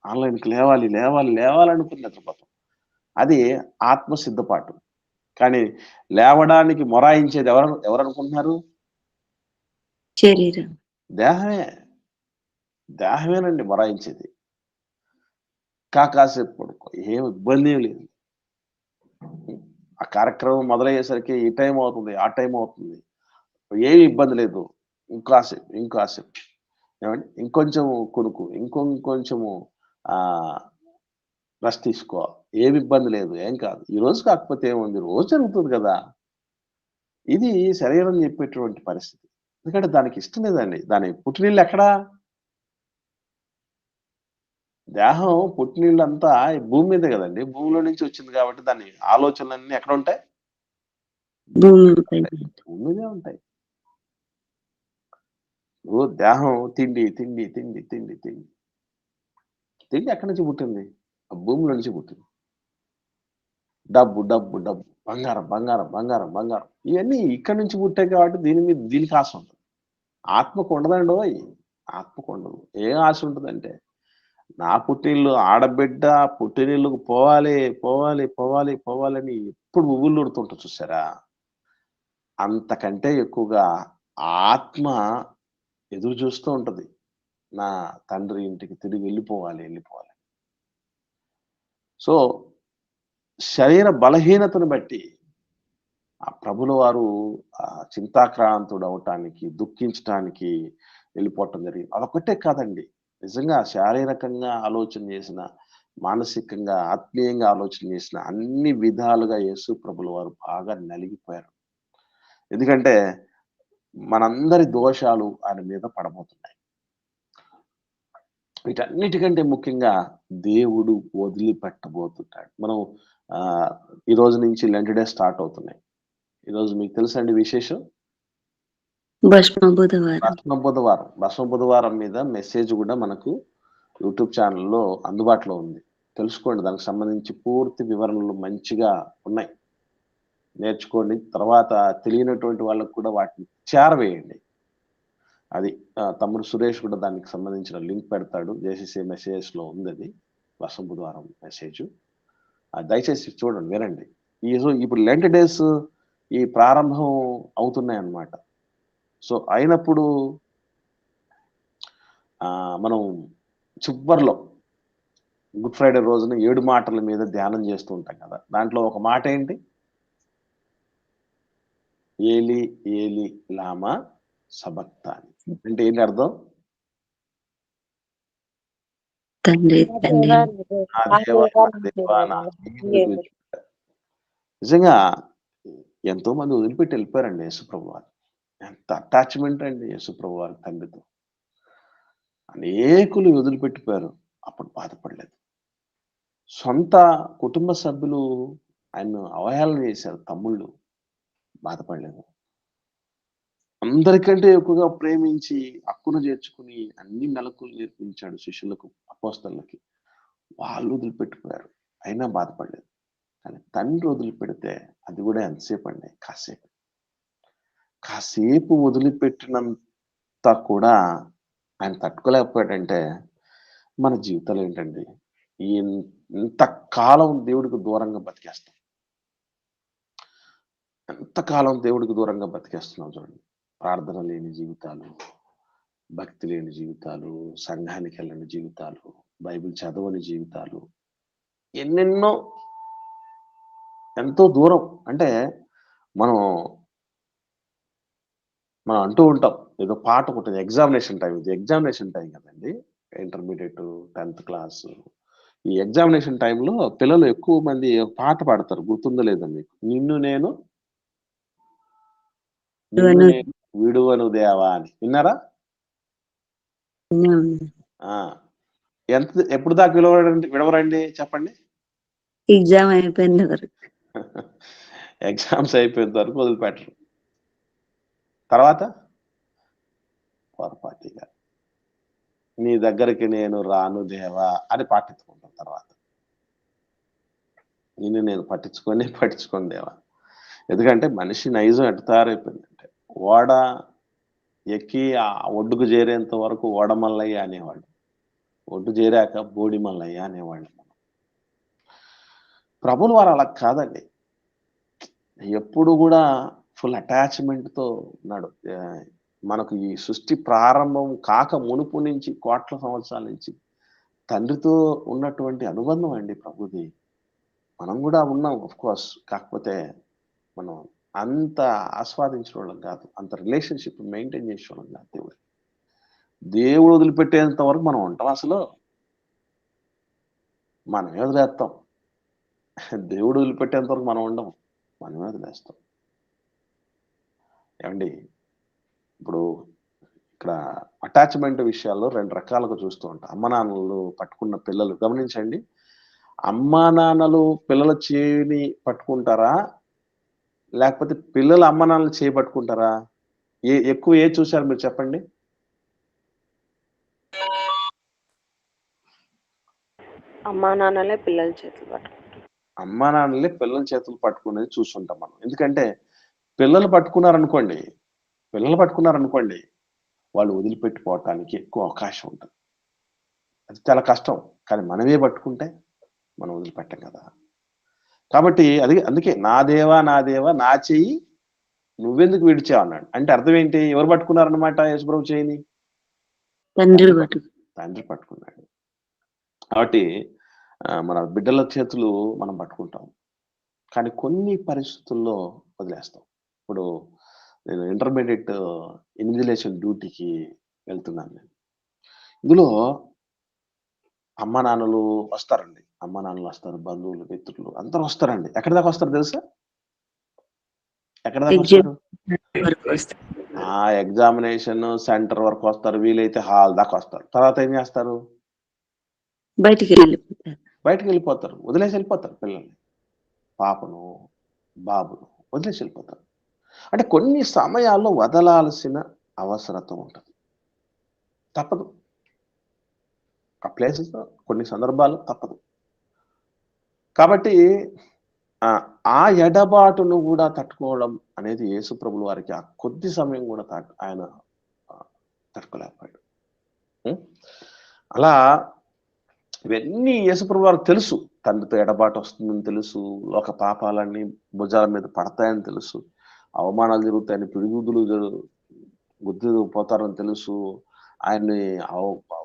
ఆన్‌లైన్‌కి లేవాలనుకుని నిద్రపోతాం. అది ఆత్మ సిద్ధపాటు. కానీ లేవడానికి మొరాయించేది ఎవరనుకుంటున్నారు? శరీరం. దేహమేనండి మొరాయించేది. కాసేపు పడుకో. ఏం ఇబ్బంది లేదు. ఆ కార్యక్రమం మొదలయ్యేసరికి ఈ టైం అవుతుంది, ఆ టైం అవుతుంది. ఏమి ఇబ్బంది లేదు. ఇంకాసేపు. ఏమండి? ఇంకొంచెం కొనుక్కు. ఇంకొంచెము రెస్ట్ తీసుకో. ఏమి ఇబ్బంది లేదు. ఏం కాదు. ఈ రోజు కాకపోతే ఏముంది? రోజు జరుగుతుంది కదా! ఇది శరీరం చెప్పేటువంటి పరిస్థితి. ఎందుకంటే దానికి ఇష్టం లేదండి. దాని పుట్టినిల్లు ఎక్కడా? దేహం పుట్టినిళ్ళంతా భూమి మీదే కదండీ. భూమిలో నుంచి వచ్చింది కాబట్టి దాని ఆలోచనలన్నీ ఎక్కడుంటాయి? భూమిపై. భూమి మీదే ఉంటాయి. దేహం తిండి ఎక్కడి నుంచి పుట్టింది? ఆ భూమిలో నుంచి పుట్టింది. డబ్బు. బంగారం. ఇవన్నీ ఇక్కడి నుంచి పుట్టాయి కాబట్టి దీనికి ఆశ ఉంటుంది. ఆత్మకు ఉండదండోయ్! ఆత్మకు ఉండదు. ఏం ఆశ ఉంటదంటే, నా పుట్టినిల్లు ఆడబిడ్డ పుట్టినిల్లుకు పోవాలని ఎప్పుడు ఉవ్విళ్ళూరుతుంటది చూసారా? అంతకంటే ఎక్కువగా ఆత్మ ఎదురు చూస్తూ ఉంటది. నా తండ్రి ఇంటికి తిరిగి వెళ్ళిపోవాలి. సో, శరీర బలహీనతను బట్టి ఆ ప్రభుల వారు చింతాక్రాంతుడవటానికి, దుఃఖించటానికి వెళ్ళిపోవటం జరిగింది. అదొక్కటే కాదండి. నిజంగా శారీరకంగా ఆలోచన చేసిన, మానసికంగా, ఆత్మీయంగా ఆలోచన చేసిన అన్ని విధాలుగా యేసు ప్రభుల వారు బాగా నలిగిపోయారు. ఎందుకంటే మనందరి దోషాలు ఆయన మీద పడబోతున్నాయి. వీటన్నిటికంటే ముఖ్యంగా దేవుడు వదిలిపెట్టబోతున్నాడు. మనం ఈ రోజు నుంచి లెంట్ డే స్టార్ట్ అవుతున్నాయి. ఈరోజు మీకు తెలుసండి విశేషం? భస్మ బుధవారం. భస్మ బుధవారం మీద మెసేజ్ కూడా మనకు యూట్యూబ్ ఛానల్‌లో అందుబాటులో ఉంది. తెలుసుకోండి. దానికి సంబంధించి పూర్తి వివరణలు మంచిగా ఉన్నాయి. నేర్చుకోండి. తర్వాత తెలియనటువంటి వాళ్ళకి కూడా వాటిని చేరవేయండి. అది తమ్ముడు సురేష్ కూడా దానికి సంబంధించిన లింక్ పెడతాడు. జేసీసీ మెసేజెస్‌లో ఉందది. భస్మ బుధవారం మెసేజు. దయచేసి చూడండి, వినండి. ఇప్పుడు లెంట్ డేస్ ఈ ప్రారంభం అవుతున్నాయన్నమాట. సో, అయినప్పుడు మనం చివరిలో గుడ్ ఫ్రైడే రోజున 7 మాటల మీద ధ్యానం చేస్తూ ఉంటాం కదా. దాంట్లో ఒక మాట ఏంటి? ఏలి ఏలి లామా సబక్తాని అంటే ఏంటి అర్థం? తండ్రి నా తండ్రి దేవా, నా దేవా, నా నా దేవా దేవా, నా నా ఎందుకు దేవా. విడిచిపెట్టావు? నిజంగా ఎంతో మంది వదిలిపెట్టి వెళ్ళిపోయారండి యేసుప్రభు వారు. ఎంత అటాచ్మెంట్ అండి యేసుప్రభు వారి తండ్రితో. అనేకులు వదిలిపెట్టిపోయారు. అప్పుడు బాధపడలేదు. సొంత కుటుంబ సభ్యులు ఆయన్ను అవహేళన చేశారు. తమ్ముళ్ళు బాధపడలేదు. అందరికంటే ఎక్కువగా ప్రేమించి హక్కున చేర్చుకుని అన్ని మెలకులు నేర్పించాడు శిష్యులకు, అపోస్తలులకి. వాళ్ళు వదిలిపెట్టిపోయారు. అయినా బాధపడలేదు. కానీ తండ్రి వదిలిపెడితే అది కూడా ఎంతసేపు అండి? కాసేపు. కాసేపు వదిలిపెట్టినంత కూడా ఆయన తట్టుకోలేకపోయాడంటే మన జీవితాలు ఏంటండి? ఇంతకాలం దేవుడికి దూరంగా బతికేస్తాం. ఎంతకాలం దేవుడికి దూరంగా బతికేస్తున్నాం చూడండి. ప్రార్థన లేని జీవితాలు, భక్తి లేని జీవితాలు, సంఘానికి వెళ్ళని జీవితాలు, బైబిల్ చదవని జీవితాలు, ఎన్నెన్నో ఎంతో దూరం. అంటే మనం మనం అంటూ ఉంటాం, ఏదో పాట ఉంటుంది, ఎగ్జామినేషన్ టైం. ఇది ఎగ్జామినేషన్ టైం కదండి. ఇంటర్మీడియట్, 10th క్లాస్, ఈ ఎగ్జామినేషన్ టైంలో పిల్లలు ఎక్కువ మంది ఒక పాట పాడతారు. గుర్తుందో లేదో మీకు? నిన్ను నేను విడువను దేవా అని. విన్నారా? ఆ ఎప్పుడు దాకా విడవరండి చెప్పండి? ఎగ్జామ్ అయిపోయిన వరకు. ఎగ్జామ్స్ అయిపోయిన వరకు వదిలిపెట్టరు. తర్వాత పొరపాటిగా నీ దగ్గరికి నేను రాను దేవా అని పాటించుకుంటాం. తర్వాత నిన్ను నేను పట్టించుకోను దేవా. ఎందుకంటే మనిషి నైజం ఎట్ట తయారైపోయిందంటే, ఓడ ఎక్కి ఆ ఒడ్డుకు చేరేంత వరకు ఓడమల్లయ్య అనేవాళ్ళు, ఒడ్డు చేరాక బోడి మల్లయ్య అనేవాళ్ళు. ప్రభులు వారు అలా కాదండి. ఎప్పుడు కూడా ఫుల్ అటాచ్మెంట్తో ఉన్నాడు. మనకు ఈ సృష్టి ప్రారంభం కాక మునుపు నుంచి, కోట్ల సంవత్సరాల నుంచి తండ్రితో ఉన్నటువంటి అనుబంధం అండి ప్రభుది. మనం కూడా ఉన్నాం ఆఫ్ కోర్స్. కాకపోతే మనం అంత ఆస్వాదించిన వాళ్ళం కాదు, అంత రిలేషన్షిప్ మెయింటైన్ చేసే వాళ్ళం కాదు. దేవుడు వదిలిపెట్టేంత వరకు మనం ఉంటాం. అసలు మనమే వదిలేస్తాం. దేవుడు వదిలిపెట్టేంత వరకు మనం ఉండము, మనమే వదిలేస్తాం. ఏమండి, ఇప్పుడు ఇక్కడ అటాచ్మెంట్ విషయాల్లో 2 రకాలుగా చూస్తూ ఉంటాం. అమ్మ నాన్నలు పట్టుకున్న పిల్లలు గమనించండి. అమ్మా నాన్నలు పిల్లల చేయిని పట్టుకుంటారా, లేకపోతే పిల్లలు అమ్మ నాన్నలు చేయి పట్టుకుంటారా? ఎక్కువ ఏది చూశారు మీరు చెప్పండి? అమ్మా నాన్నలే పిల్లల చేతులు పట్టుకుంటారు. అమ్మా నాన్నలే పిల్లల చేతులు పట్టుకునేది చూస్తుంటాం మనం. ఎందుకంటే పిల్లలు పట్టుకున్నారనుకోండి వాళ్ళు వదిలిపెట్టిపోవటానికి ఎక్కువ అవకాశం ఉంటుంది. అది చాలా కష్టం. కానీ మనమే పట్టుకుంటే మనం వదిలిపెట్టం కదా. కాబట్టి అందుకే నా దేవా నా చెయ్యి నువ్వెందుకు విడిచావు అన్నాడు. అంటే అర్థం ఏంటి? ఎవరు పట్టుకున్నారనమాట యేసుప్రభు చేయిని? తండ్రి పట్టుకున్నాడు. కాబట్టి మన బిడ్డల చేతులు మనం పట్టుకుంటాం, కానీ కొన్ని పరిస్థితుల్లో వదిలేస్తాం. ఇప్పుడు నేను ఇంటర్మీడియట్ ఇన్విజిలేషన్ డ్యూటీకి వెళ్తున్నాను. నేను ఇందులో అమ్మ నాన్నలు వస్తారండి. బంధువులు, మిత్రులు అందరూ వస్తారండి. ఎక్కడి దాకా వస్తారు తెలుసా? ఎక్కడి దాకా వస్తారు? ఆ ఎగ్జామినేషన్ సెంటర్ వరకు వస్తారు. వీలైతే హాల్ దాకా వస్తారు. తర్వాత ఏం చేస్తారు? బయటికి వెళ్ళిపోతారు. వదిలేసి వెళ్ళిపోతారు పిల్లల్ని, పాపను బాబును వదిలేసి వెళ్ళిపోతారు. అంటే కొన్ని సమయాల్లో వదలాల్సిన అవసరత ఉంటుంది. తప్పదు. ఆ ప్లేసెస్ కొన్ని సందర్భాలు తప్పదు. కాబట్టి ఆ ఎడబాటును కూడా తట్టుకోవడం అనేది యేసుప్రభుల వారికి ఆ కొద్ది సమయం కూడా ఆయన తట్టుకోలేకపోయాడు. అలా ఇవన్నీ యేసుప్రభుల వారికి తెలుసు. తండ్రితో ఎడబాటు వస్తుందని తెలుసు, లోక పాపాలన్నీ భుజాల మీద పడతాయని తెలుసు, అవమానాలు జరుగుతాయని, పిడిగుద్దులు గుద్దు పోతారని తెలుసు, ఆయన్ని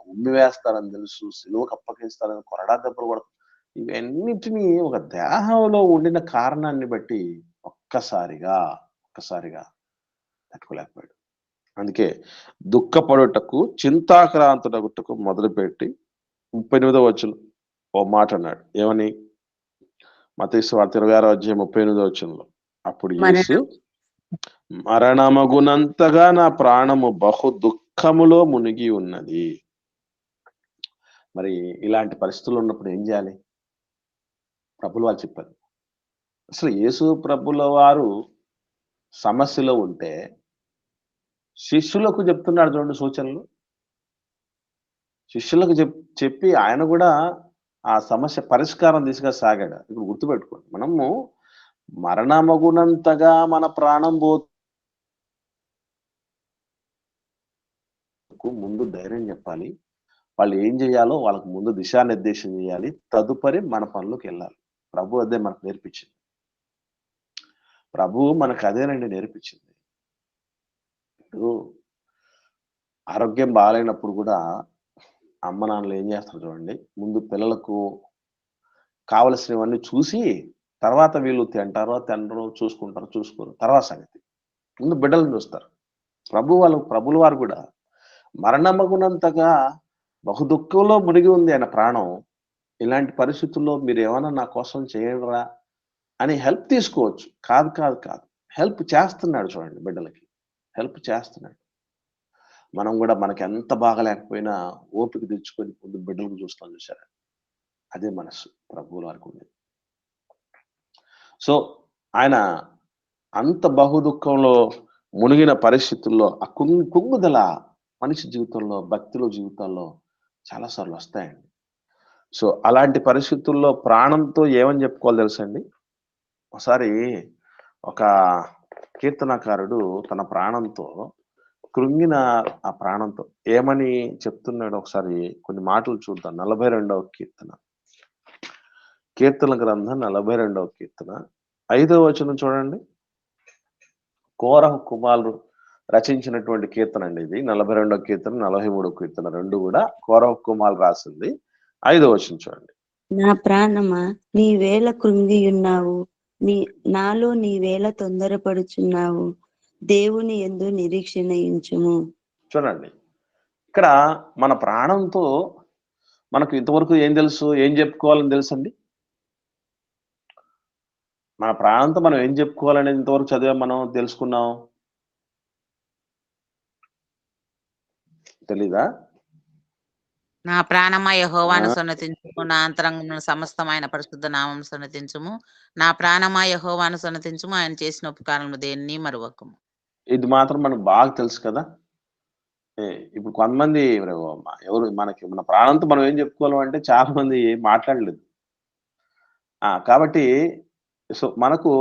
ఉమ్మి వేస్తారని తెలుసు, సిలువకు అప్పగిస్తారని, కొరడా దెబ్బలు కొడతారు. ఇవన్నిటిని ఒక దేహంలో ఉండిన కారణాన్ని బట్టి ఒక్కసారిగా తట్టుకోలేకపోయాడు. అందుకే దుఃఖపడుటకు చింతాక్రాంతుడగుటకు మొదలుపెట్టి 38వ వచనం ఓ మాట అన్నాడు. ఏమని? మత్తయి సువార్త 26వ అధ్యాయం 38వ వచనంలో, అప్పుడు యేసు, మరణమగునంతగా నా ప్రాణము బహు దుఃఖములో మునిగి ఉన్నది. మరి ఇలాంటి పరిస్థితులు ఉన్నప్పుడు ఏం చేయాలి? ప్రభులు వారు చెప్పారు. అసలు యేసు ప్రభుల వారు సమస్యలో ఉంటే శిష్యులకు చెప్తున్నాడు చూడండి సూచనలు. శిష్యులకు చెప్పి ఆయన కూడా ఆ సమస్య పరిష్కారం దిశగా సాగాడు. ఇప్పుడు గుర్తుపెట్టుకోండి, మనము మరణమగునంతగా మన ప్రాణం ముందు ధైర్యం చెప్పాలి. వాళ్ళు ఏం చేయాలో వాళ్ళకు ముందు దిశానిర్దేశం చేయాలి. తదుపరి మన పనులకు వెళ్ళాలి. ప్రభు అదే మనకు నేర్పించింది. ప్రభు మనకు అదేనండి నేర్పించింది. ఇప్పుడు ఆరోగ్యం బాగాలేనప్పుడు కూడా అమ్మ నాన్నలు ఏం చేస్తారు చూడండి, ముందు పిల్లలకు కావలసినవన్నీ చూసి తర్వాత వీళ్ళు తినరు, చూసుకోరు, తర్వాత సంగతి. ముందు బిడ్డలను చూస్తారు. ప్రభుల వారు కూడా మరణమగునంతగా బహుదుఃఖంలో మునిగి ఉంది ఆయన ప్రాణం. ఇలాంటి పరిస్థితుల్లో మీరు ఏమైనా నా కోసం చేయరా అని హెల్ప్ తీసుకోవచ్చు. కాదు, హెల్ప్ చేస్తున్నాడు చూడండి, బిడ్డలకి హెల్ప్ చేస్తున్నాడు. మనం కూడా మనకి ఎంత బాగలేకపోయినా ఓపిక తెచ్చుకొని ముందు బిడ్డలకు చూస్తాం. చూసారా? అదే మనసు ప్రభువుల వారికి ఉండేది. సో ఆయన అంత బహుదుఃఖంలో మునిగిన పరిస్థితుల్లో ఆ కుంగుదల మనిషి జీవితంలో, భక్తుల జీవితాల్లో చాలాసార్లు వస్తాయండి. సో అలాంటి పరిస్థితుల్లో ప్రాణంతో ఏమని చెప్పుకోవాలి తెలుసండి? ఒకసారి ఒక కీర్తనకారుడు తన ప్రాణంతో కృంగిన ఆ ప్రాణంతో ఏమని చెప్తున్నాడు ఒకసారి కొన్ని మాటలు చూద్దాం. 42వ కీర్తన గ్రంథం 42వ కీర్తన 5వ వచనం చూడండి. కోరహు కుమారులు రచించినటువంటి కీర్తన అండి ఇది. 42వ కీర్తన, 43వ కీర్తన రెండు కూడా కోరహు కుమారులు రాసింది. 5వ వచనం చూడండి. నా ప్రాణమా నీవేళ కృంగి ఉన్నావు, నాలో నీవేళ తొందరపడుచున్నావు, దేవుని యందు నిరీక్షణ ఉంచుము. చూడండి, ఇక్కడ మన ప్రాణంతో మనకు ఇంతవరకు ఏం తెలుసు, ఏం చెప్పుకోవాలని తెలుసండి? మన ప్రాణంతో మనం ఏం చెప్పుకోవాలనేది ఇంతవరకు చదివాం, మనం తెలుసుకున్నాం. తెలీదా? నా ప్రాణమా యెహోవాను సన్నతించుము, నా అంతరంగమున సమస్తమైన పరిశుద్ధ నామం సన్నతించుము. నా ప్రాణమా యెహోవాను సన్నతించుము, ఆయన చేసిన ఉపకారములు దేన్ని మరువకము. ఇది మాత్రం మనకు బాగా తెలుసు కదా. ఇప్పుడు కొంతమంది ఎవరు మనకి మన ప్రాణంతో మనం ఏం చెప్పుకోవాలంటే చాలా మంది మాట్లాడలేదు. కాబట్టి సో మనకు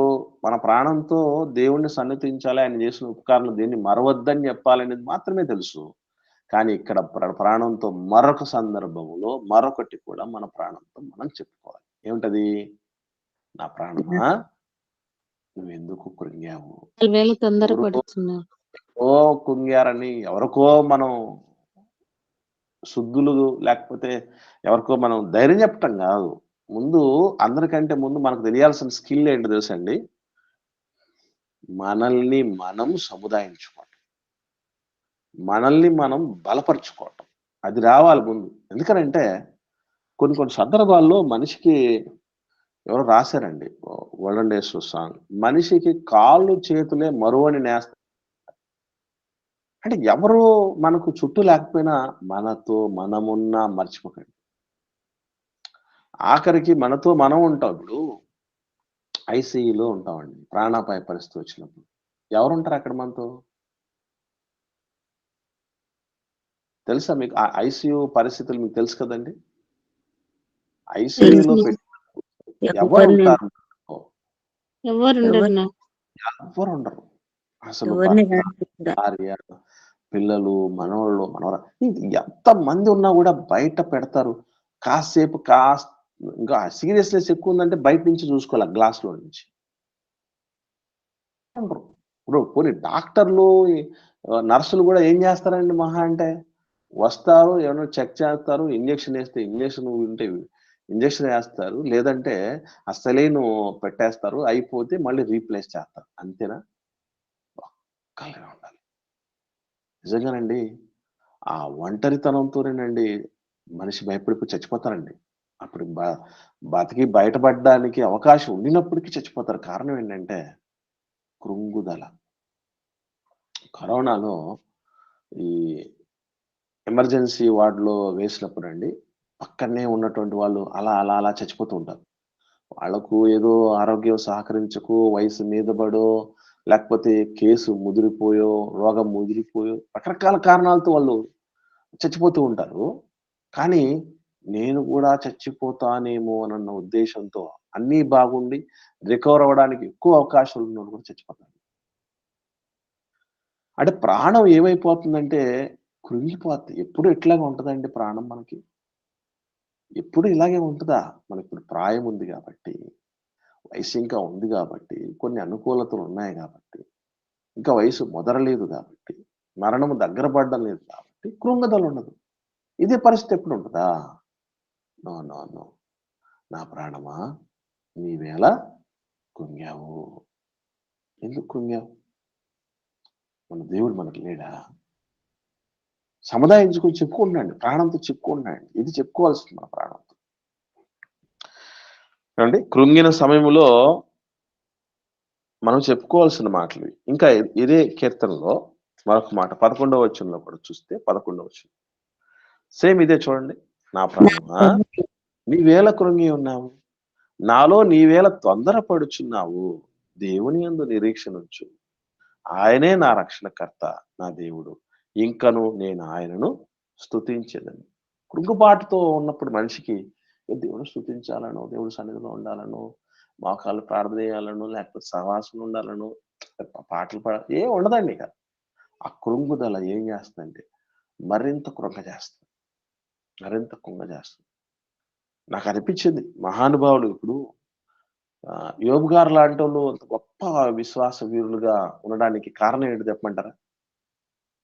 మన ప్రాణంతో దేవుణ్ణి సన్నతించాలి, ఆయన చేసిన ఉపకారాలు దేన్ని మరవద్దని చెప్పాలనేది మాత్రమే తెలుసు. కానీ ఇక్కడ ప్రాణంతో మరొక సందర్భంలో మరొకటి కూడా మన ప్రాణంతో మనం చెప్పుకోవాలి. ఏమిటది? నా ప్రాణమా నువ్వెందుకు కృంగావు? ఓ కుంగారని ఎవరికో మనం శుద్ధులు లేకపోతే ఎవరికో మనం ధైర్యం చెప్పటం కాదు. ముందు అందరికంటే ముందు మనకు తెలియాల్సిన స్కిల్ ఏంటి తెలుసండి? మనల్ని మనం సముదాయించుకోవటం, మనల్ని మనం బలపరుచుకోవటం, అది రావాలి ముందు. ఎందుకనంటే కొన్ని సందర్భాల్లో మనిషికి ఎవరో రాశారండి, వరల్డ్ డేస్ సాంగ్, మనిషికి కాళ్ళు చేతులే మరువని నేస్తం. అంటే ఎవరు మనకు చుట్టూ లేకపోయినా మనతో మనమున్నా మర్చిపోకండి. ఆఖరికి మనతో మనం ఉంటాం. ఇప్పుడు ఐసీయూలో ఉంటామండి, ప్రాణాపాయ పరిస్థితి వచ్చినప్పుడు ఎవరుంటారు అక్కడ మనతో? తెలుసా మీకు? ఆ ఐసీయూ పరిస్థితులు మీకు తెలుసు కదండి. ఐసీయూలో ఎవరు ఉంటారు? ఎవరు ఉండరు అసలు. భార్య, పిల్లలు, మనవాళ్ళు, ఎంత మంది ఉన్నా కూడా బయట పెడతారు. కాసేపు ఇంకా సీరియస్నెస్ ఎక్కువ ఉందంటే బయట నుంచి చూసుకోవాలి, గ్లాస్ లో నుంచి. ఇప్పుడు పోనీ డాక్టర్లు, నర్సులు కూడా ఏం చేస్తారండి మహా అంటే వస్తారు, ఏమన్నా చెక్ చేస్తారు, ఇంజెక్షన్ వేస్తే ఇంజెక్షన్ ఉంటే ఇంజెక్షన్ వేస్తారు, లేదంటే ఆ సెలైన్ పెట్టేస్తారు, అయిపోతే మళ్ళీ రీప్లేస్ చేస్తారు. అంతేనా? ఒక్కళ్ళే ఉండాలి. నిజంగానండి. ఆ ఒంటరితనంతోనేనండి మనిషి భయపడిపోయి చచ్చిపోతారండి. అప్పుడు బతికి బయటపడడానికి అవకాశం ఉండినప్పటికీ చచ్చిపోతారు. కారణం ఏంటంటే కృంగుదల. కరోనాలో ఈ ఎమర్జెన్సీ వార్డ్‌లో వేసినప్పుడండి, పక్కనే ఉన్నటువంటి వాళ్ళు అలా చచ్చిపోతూ ఉంటారు. వాళ్ళకు ఏదో ఆరోగ్యం సహకరించకో, వయసు మీద పడో, లేకపోతే కేసు ముదిరిపోయో, రోగం ముదిరిపోయో, రకరకాల కారణాలతో వాళ్ళు చచ్చిపోతూ ఉంటారు. కానీ నేను గూడా చచ్చిపోతానేమో అనన్న ఉద్దేశంతో అన్నీ బాగుండి రికవర్ అవ్వడానికి ఎక్కువ అవకాశాలు ఉన్నోళ్ళు కూడా చచ్చిపోతారు. అంటే ప్రాణం ఏమైపోతుందంటే కృంగిపోద్ది. ఎప్పుడు ఇట్లాగే ఉంటదండి ప్రాణం మనకి? ఎప్పుడు ఇలాగే ఉంటదా? మనకిప్పుడు ప్రాయం ఉంది గాబట్టి, వయసు ఇంకా ఉంది గాబట్టి, కొన్ని అనుకూలతలు ఉన్నాయి గాబట్టి, ఇంకా వయసు ముదరలేదు గాబట్టి, మరణం దగ్గర పడడం లేదు కాబట్టి కృంగుదల ఉండదు. ఇదే పరిస్థితి ఎప్పుడుంటదా? నో. నో. నో. నా ప్రాణమా నీవేళ కృంగావు. ఎందుకు కృంగావు? మన దేవుడు మనకు లేడా? సముదాయించుకొని చెప్పుకుంటున్నాడు. ప్రాణంతో చెప్పుకుంటున్నాడు. ఇది చెప్పుకోవాల్సింది మన ప్రాణంతో. ఏమండి? కృంగిన సమయంలో మనం చెప్పుకోవాల్సిన మాటలు. ఇంకా ఇదే కీర్తనలో మరొక మాట 11వ వచనంలో కూడా చూస్తే 11వ వచనం. సేమ్ ఇదే చూడండి. నా ప్రాణమా నీవేళ కృంగి ఉన్నావు. నాలో నీవేళ తొందరపడుచున్నావు. దేవుని యందు నిరీక్షణుంచు. ఆయనే నా రక్షణకర్త, నా దేవుడు. ఇంకను నేను ఆయనను స్తుతించెదను. కృంగుబాటుతో ఉన్నప్పుడు మనిషికి దేవుని స్తుతించాలనో, దేవుడి సన్నిధిలో ఉండాలనో, మోకాళ్ళు ప్రార్థన చేయాలనో, లేకపోతే సహవాసంలో ఉండాలనో, పాటలు ఏం ఉండదండి ఇక. ఆ కృంగుదల ఏం చేస్తుందంటే మరింత కృంగజేస్తుంది. మరింత కృంగజేస్తుంది. నాకు అనిపించింది మహానుభావుడు ఇప్పుడు యోబు గారు లాంటోళ్ళు అంత గొప్ప విశ్వాస వీరులుగా ఉండడానికి కారణం ఏంటి చెప్పమంటారా?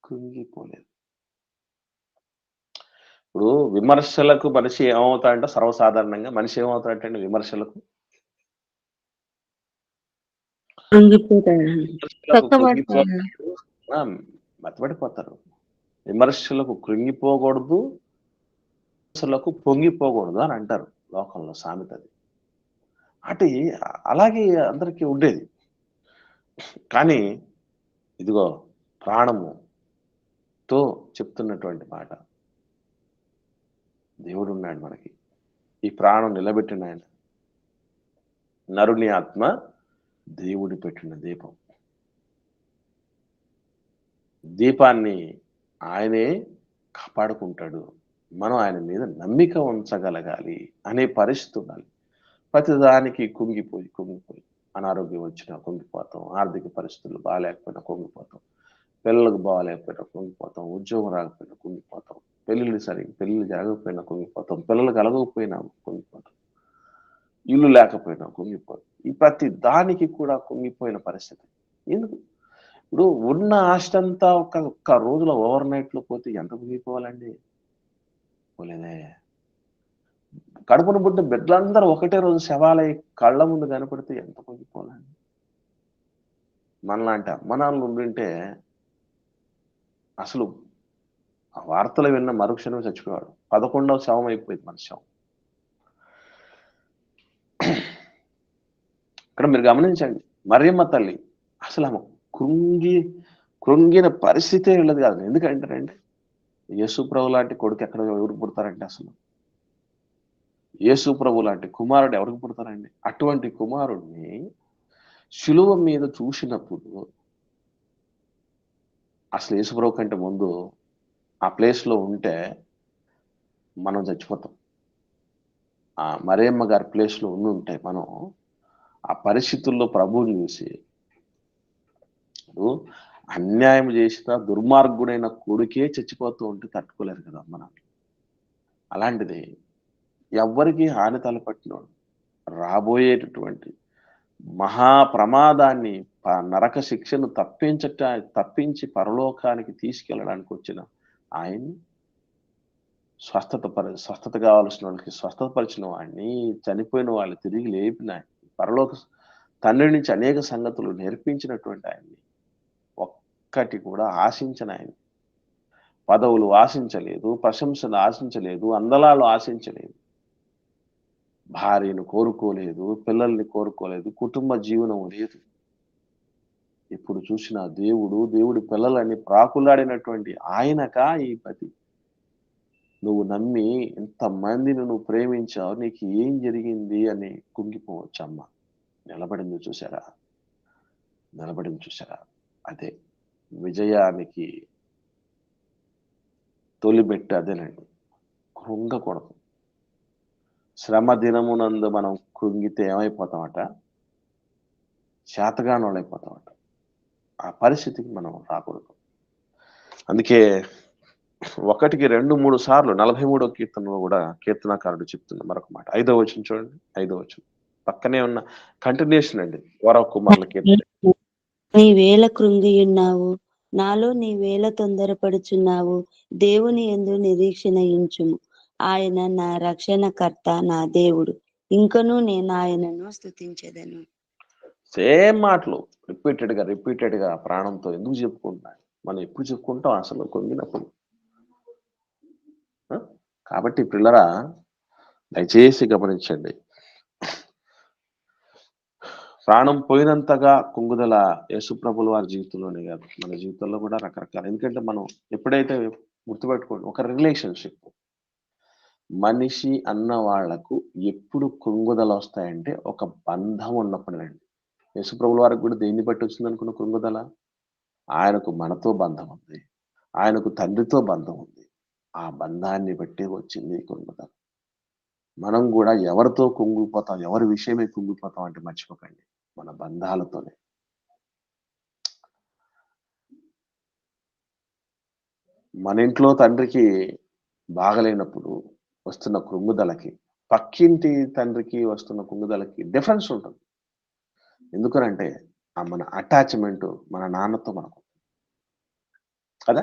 కృంగిపోలేదు. ఇప్పుడు విమర్శలకు మనిషి ఏమవుతాడంటే సర్వసాధారణంగా మనిషి ఏమవుతాడంటే విమర్శలకు కృంగిపోతాడండి. కృంగిపోతాడు. మెత్తబడిపోతారు. విమర్శలకు కృంగిపోకూడదు, విమర్శలకు పొంగిపోకూడదు అని అంటారు లోకంలో సామెత అది. అంటే అలాగే అందరికీ ఉండేది. కానీ ఇదిగో ప్రాణముతో చెప్తున్నటువంటి మాట. దేవుడున్నాడు మనకి. ఈ ప్రాణం నిలబెట్టిన ఆయన. నరుని ఆత్మ దేవుడు పెట్టిన దీపం. దీపాన్ని ఆయనే కాపాడుకుంటాడు. మనం ఆయన మీద నమ్మిక ఉంచగలగాలి అనే పరిస్థితి ఉండాలి. ప్రతిదానికి కుంగిపోయి అనారోగ్యం వచ్చినా కుంగిపోతాం, ఆర్థిక పరిస్థితులు బాగాలేకపోయినా కుంగిపోతాం, పిల్లలకు బాగాలేకపోయినా కుంగిపోతాం, ఉద్యోగం రాకపోయినా కుంగిపోతాం, పెళ్ళిళ్ళు జరగకపోయినా కుంగిపోతాం, పిల్లలు కలగకపోయినా కుంగిపోతాం, ఇల్లు లేకపోయినా కుంగిపోతాం. ఈ ప్రతి దానికి కూడా కుంగిపోయిన పరిస్థితి. ఎందుకు? ఇప్పుడు ఉన్న ఆస్తి అంతా ఒక్క రోజులో ఓవర్ నైట్ లో పోతే ఎంత కుంగిపోవాలండి? పోలేదే. కడుపును పుట్టిన బిడ్డలందరూ ఒకటే రోజు శవాలై కళ్ళ ముందు కనపడితే ఎంత కుంగిపోవాలండి? మనలాంటి అమ్మనాన్నలు ఉండింటే అసలు ఆ వార్తలు విన్న మరుక్షణం చచ్చిపోయాడు. 11వ శవం అయిపోయింది మన శవం. ఇక్కడ మీరు గమనించండి, మరియమ్మ తల్లి అసలు ఆమె కృంగిన పరిస్థితే ఉండదు కాదు. ఎందుకంటారండి యేసు ప్రభు లాంటి కొడుకు ఎవరికి పుడతారంటే అసలు యేసు ప్రభు లాంటి కుమారుడు ఎవరికి పుడతారండి? అటువంటి కుమారుడిని శిలువ మీద చూసినప్పుడు అసలు యేసు ప్రభు కంటే ముందు ఆ ప్లేస్ లో ఉంటే మనం చచ్చిపోతాం. ఆ మరియమ్మ గారి ప్లేస్ లో ఉంటే మనం ఆ పరిస్థితుల్లో ప్రభువుని చూసి అన్యాయం చేసిన దుర్మార్గుడైన కొడుకే చచ్చిపోతూ ఉంటే తట్టుకోలేరు కదా మనం. అలాంటిది ఎవ్వరికి హాని తలపట్టినోడు రాబోయేటటువంటి మహా ప్రమాదాన్ని నరక శిక్షను తప్పించి పరలోకానికి తీసుకెళ్ళడానికి వచ్చిన ఆయన్ని స్వస్థత కావాల్సిన వాళ్ళకి స్వస్థతపరిచిన వాడిని, చనిపోయిన వాళ్ళు తిరిగి లేపిన ఆయన్ని, పరలోక తండ్రి నుంచి అనేక సంగతులు నేర్పించినటువంటి ఆయన్ని, ఒక్కటి కూడా ఆశించని ఆయన. పదవులు ఆశించలేదు, ప్రశంసలు ఆశించలేదు, అందలాలు ఆశించలేదు, భార్యను కోరుకోలేదు, పిల్లల్ని కోరుకోలేదు, కుటుంబ జీవనం లేదు. ఇప్పుడు చూసిన దేవుడి పిల్లలని ప్రాకులాడినటువంటి ఆయనకా ఈ పతి. నువ్వు నమ్మి ఇంతమందిని నువ్వు ప్రేమించావు, నీకు ఏం జరిగింది అని కుంగిపోవచ్చమ్మా. నిలబడింది చూసారా? అదే విజయానికి తొలిబెట్టు అదేనండి. కృంగకూడదు. శ్రమ దినమునందు మనం కృంగితే ఏమైపోతామట? శాతగానోళ్ళు అయిపోతామట. ఆ పరిస్థితికి మనం రాకూడదు. అందుకే 1కి 2, 3 సార్లు 43వ కీర్తనలో కూడా కీర్తనాకారుడు చెప్తున్న మరొక మాట. 5వ వచనం చూడండి. 5వ వచనం పక్కనే ఉన్న కంటిన్యూషన్ అండి. వరవ కుమారుల కీర్తన. నీవేళ కృంగియున్నావు, నాలో నీవేళ తొందరపడుచున్నావు. దేవుని యందు నిరీక్షణ ఉంచుము. ఆయన నా రక్షణకర్త, నా దేవుడు. ఇంకనూ నేను ఆయనను స్తుతించెదను. సేమ్ మాటలు రిపీటెడ్ గా ప్రాణంతో ఎందుకు చెప్పుకుంటున్నాను? మనం ఎప్పుడు చెప్పుకుంటాం అసలు కొంగినప్పుడు? కాబట్టి పిల్లరా, దయచేసి గమనించండి. ప్రాణం పోయినంతగా కుంగుదల యేసుప్రభుల వారి జీవితంలోనే కాదు, మన జీవితంలో కూడా రకరకాల. ఎందుకంటే మనం ఎప్పుడైతే గుర్తుపెట్టుకోండి, ఒక రిలేషన్షిప్, మనిషి అన్న వాళ్లకు ఎప్పుడు కుంగుదల వస్తాయంటే ఒక బంధం ఉన్నప్పుడేనండి. యేసుప్రభుల వారికి కూడా దేన్ని బట్టి వచ్చింది అనుకున్న కుంగుదల? ఆయనకు మనతో బంధం ఉంది, ఆయనకు తండ్రితో బంధం ఉంది. ఆ బంధాన్ని బట్టి వచ్చింది కుంగుదల. మనం కూడా ఎవరితో కుంగిపోతాం, ఎవరి విషయమే కుంగిపోతాం అంటే మర్చిపోకండి, మన బంధాలతోనే. మన ఇంట్లో తండ్రికి బాగలేనప్పుడు వస్తున్న కృంగుదలకి, పక్కింటి తండ్రికి వస్తున్న కుంగుదలకి డిఫరెన్స్ ఉంటుంది. ఎందుకనంటే మన అటాచ్మెంట్ మన నాన్నతో మనకు కదా.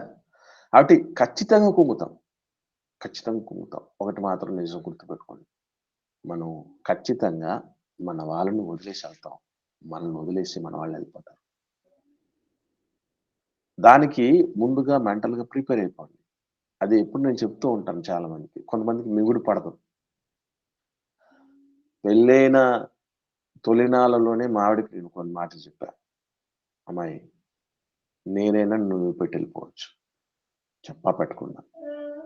కాబట్టి ఖచ్చితంగా కుంగుతాం. ఒకటి మాత్రం నిజం గుర్తుపెట్టుకోండి, మనం ఖచ్చితంగా మన వాళ్ళని వదిలేసి వెళ్తాం, మనల్ని వదిలేసి మన వాళ్ళు వెళ్ళిపోతారు. దానికి ముందుగా మెంటల్గా ప్రిపేర్ అయిపోండి. అది ఎప్పుడు నేను చెప్తూ ఉంటాను చాలా మందికి. కొంతమందికి మిగుడు పడదు. పెళ్ళైన తొలినాళ్ళలోనే మావిడికి నేను కొన్ని మాటలు చెప్పాను. అమ్మాయి, నేనైనా నువ్వు పెట్టి వెళ్ళిపోవచ్చు, చెప్పా పెట్టకుండా.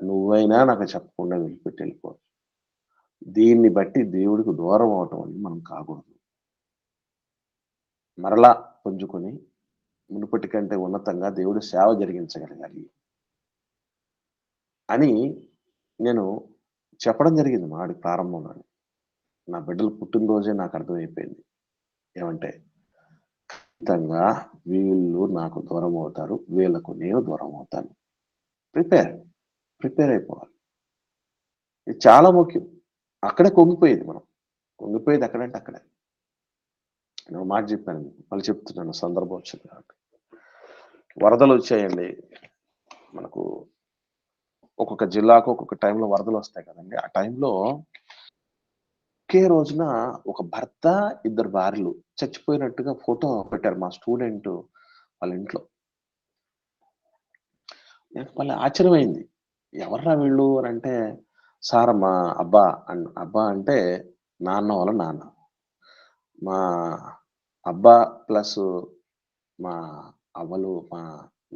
నువ్వైనా నాకు చెప్పకుండా వెళ్ళిపెట్టి వెళ్ళిపోవచ్చు. దీన్ని బట్టి దేవుడికి దూరం అవటం అని మనం కాకూడదు. మరలా పుంజుకొని మునుపటి కంటే ఉన్నతంగా దేవుడి సేవ జరిగించగలగాలి అని నేను చెప్పడం జరిగింది మాడి ప్రారంభంలో. నా బిడ్డలు పుట్టినరోజే నాకు అర్థమైపోయింది. ఏమంటే, ఖచ్చితంగా వీళ్ళు నాకు దూరం అవుతారు, వీళ్ళకు నేను దూరం అవుతాను. ప్రిపేర్ అయిపోవాలి. ఇది చాలా ముఖ్యం. అక్కడే కుంగిపోయేది ఎక్కడంటే అక్కడే. నేను మాట చెప్పాను, మళ్ళీ చెప్తున్నాను, సందర్భం వచ్చింది కాబట్టి. వరదలు వచ్చాయండి మనకు. ఒక్కొక్క జిల్లాకు ఒక్కొక్క టైంలో వరదలు వస్తాయి కదండి. ఆ టైంలో ఒకే రోజున ఒక భర్త, 2 భార్యలు చచ్చిపోయినట్టుగా ఫోటో పెట్టారు మా స్టూడెంట్ వాళ్ళ ఇంట్లో. నాకు మళ్ళీ ఆశ్చర్యమైంది, ఎవర్రా వీళ్ళు అని అంటే, సార్ మా అబ్బా అంటే నాన్న వాళ్ళ నాన్న, మా అబ్బా ప్లస్ మా అవ్వలు, మా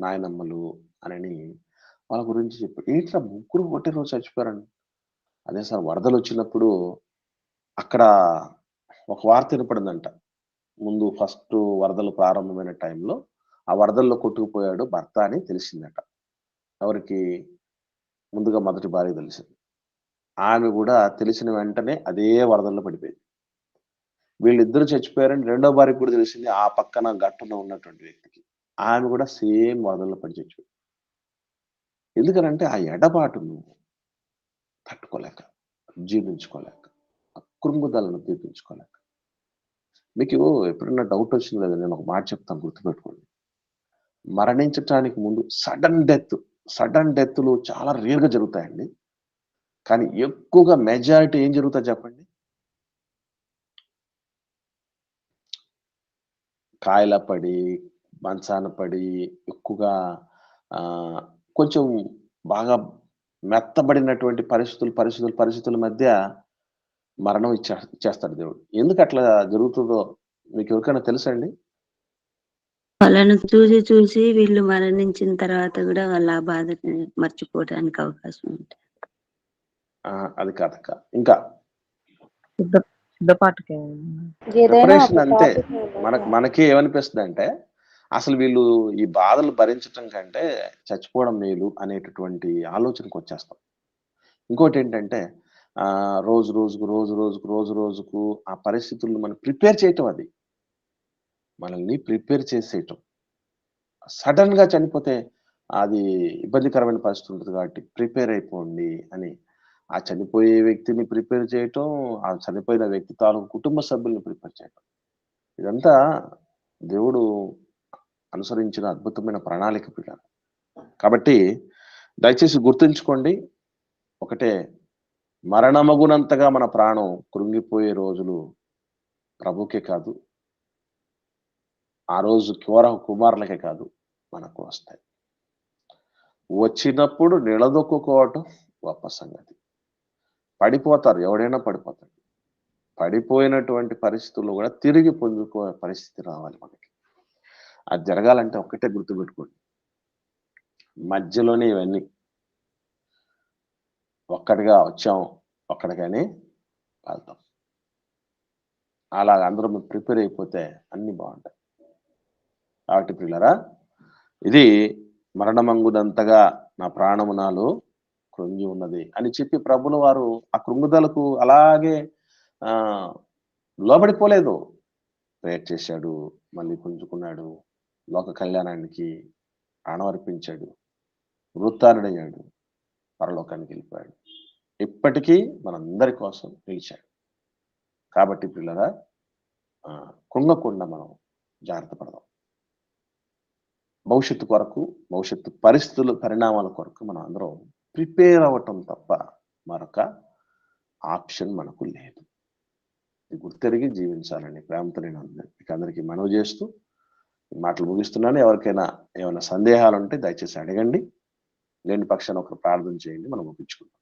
నాయనమ్మలు అని వాళ్ళ గురించి చెప్పి, ఏంట్రా ముగ్గురు ఒకటే రోజు చచ్చిపోయారండి. అదే సార్, వరదలు వచ్చినప్పుడు అక్కడ ఒక వార్త వినపడిందంట. ముందు ఫస్ట్ వరదలు ప్రారంభమైన టైంలో ఆ వరదల్లో కొట్టుకుపోయాడు భర్త అని తెలిసిందట. ఎవరికి? ముందుగా మొదటి భార్య తెలిసింది. ఆమె కూడా తెలిసిన వెంటనే అదే వరదల్లో పడిపోయింది. వీళ్ళిద్దరూ చచ్చిపోయారని రెండో భార్యకు కూడా తెలిసింది, ఆ పక్కన గట్టున ఉన్నటువంటి వ్యక్తికి. ఆమె కూడా సేమ్ వరదల్లో పడి చచ్చిపోయింది. ఎందుకనంటే ఆ ఎడబాటును తట్టుకోలేక, జీర్ణించుకోలేక, కృంగుదలను తీర్పించుకోలేక. మీకు ఎప్పుడన్నా డౌట్ వచ్చింది లేదా? నేను ఒక మాట చెప్తాను, గుర్తుపెట్టుకోండి. మరణించటానికి ముందు సడన్ డెత్లు చాలా రేర్గా జరుగుతాయండి. కానీ ఎక్కువగా మెజారిటీ ఏం జరుగుతుంది చెప్పండి? కాయల పడి, మంచాన పడి, ఎక్కువగా కొంచెం బాగా మెత్తబడినటువంటి పరిస్థితుల మధ్య మరణం ఇచ్చేస్తాడు దేవుడు. ఎందుకు అట్లా జరుగుతుందో మీకు ఎవరికైనా తెలుసా అండి? వాళ్ళను చూసి వీళ్ళు మరణించిన తర్వాత కూడా వాళ్ళ ఆ బాధని మర్చిపోవడానికి అవకాశం ఉంటుంది. అది కాదక్క. ఇంకా ఏదైనా ప్రిపరేషన్ ఒక అంతే. టాపిక్ మనకి ఏమనిపిస్తుందంటే అసలు వీళ్ళు ఈ బాధలు భరించటం కంటే చచ్చిపోవడం మేలు అనేటటువంటి ఆలోచనకు వచ్చేస్తాం. ఇంకోటి ఏంటంటే రోజు రోజుకు ఆ పరిస్థితులను మనం ప్రిపేర్ చేయటం, అది మనల్ని ప్రిపేర్ చేసేయటం. సడన్ గా చనిపోతే అది ఇబ్బందికరమైన పరిస్థితి ఉంటుంది కాబట్టి ప్రిపేర్ అయిపోండి అని ఆ చనిపోయే వ్యక్తిని ప్రిపేర్ చేయటం, ఆ చనిపోయిన వ్యక్తి తాలూకు కుటుంబ సభ్యుల్ని ప్రిపేర్ చేయటం, ఇదంతా దేవుడు అనుసరించిన అద్భుతమైన ప్రణాళిక పిల్లలు. కాబట్టి దయచేసి గుర్తుంచుకోండి, ఒకటే, మరణమగునంతగా మన ప్రాణం కృంగిపోయే రోజులు ప్రభుకే కాదు, ఆ రోజు కుమారులకే కాదు, మనకు వస్తాయి. వచ్చినప్పుడు నిలదొక్కుకోవటం గొప్ప సంగతి. పడిపోతారు, ఎవడైనా పడిపోతాడు. పడిపోయినటువంటి పరిస్థితుల్లో కూడా తిరిగి పొందుకోే పరిస్థితి రావాలి మనకి. అది జరగాలంటే ఒక్కటే గుర్తుపెట్టుకోండి, మధ్యలోనే ఇవన్నీ ఒక్కటిగా వచ్చాం, ఒక్కడిగానే వెళ్తాం. అలా అందరూ ప్రిపేర్ అయిపోతే అన్ని బాగుంటాయి. కాబట్టి పిల్లరా, ఇది మరణమంగుదంతగా నా ప్రాణము నాలో కృంగి ఉన్నది అని చెప్పి ప్రభుల వారు ఆ కృంగుదలకు అలాగే లోబడిపోలేదు. ప్రేయర్ చేశాడు, మళ్ళీ పుంజుకున్నాడు, లోక కళ్యాణానికి ప్రాణమర్పించాడు, వృత్తారుడయ్యాడు, పరలోకానికి వెళ్ళిపోయాడు. ఇప్పటికీ మనందరి కోసం నిలిచాడు. కాబట్టి పిల్లరా, కృంగకుండా మనం జాగ్రత్త పడదాం. భవిష్యత్తు కొరకు, భవిష్యత్తు పరిణామాల కొరకు మనం అందరం ప్రిపేర్ అవ్వటం తప్ప మరొక ఆప్షన్ మనకు లేదు. ఇది గుర్తెరిగి జీవించాలని ప్రేమతో నేను అందరికీ మనవి చేస్తూ మాటలు ముగిస్తున్నాను. ఎవరికైనా ఏమైనా సందేహాలు ఉంటే దయచేసి అడగండి. లేని పక్షాన ఒకరు ప్రార్థన చేయండి, మనం ముగించుకుందాం.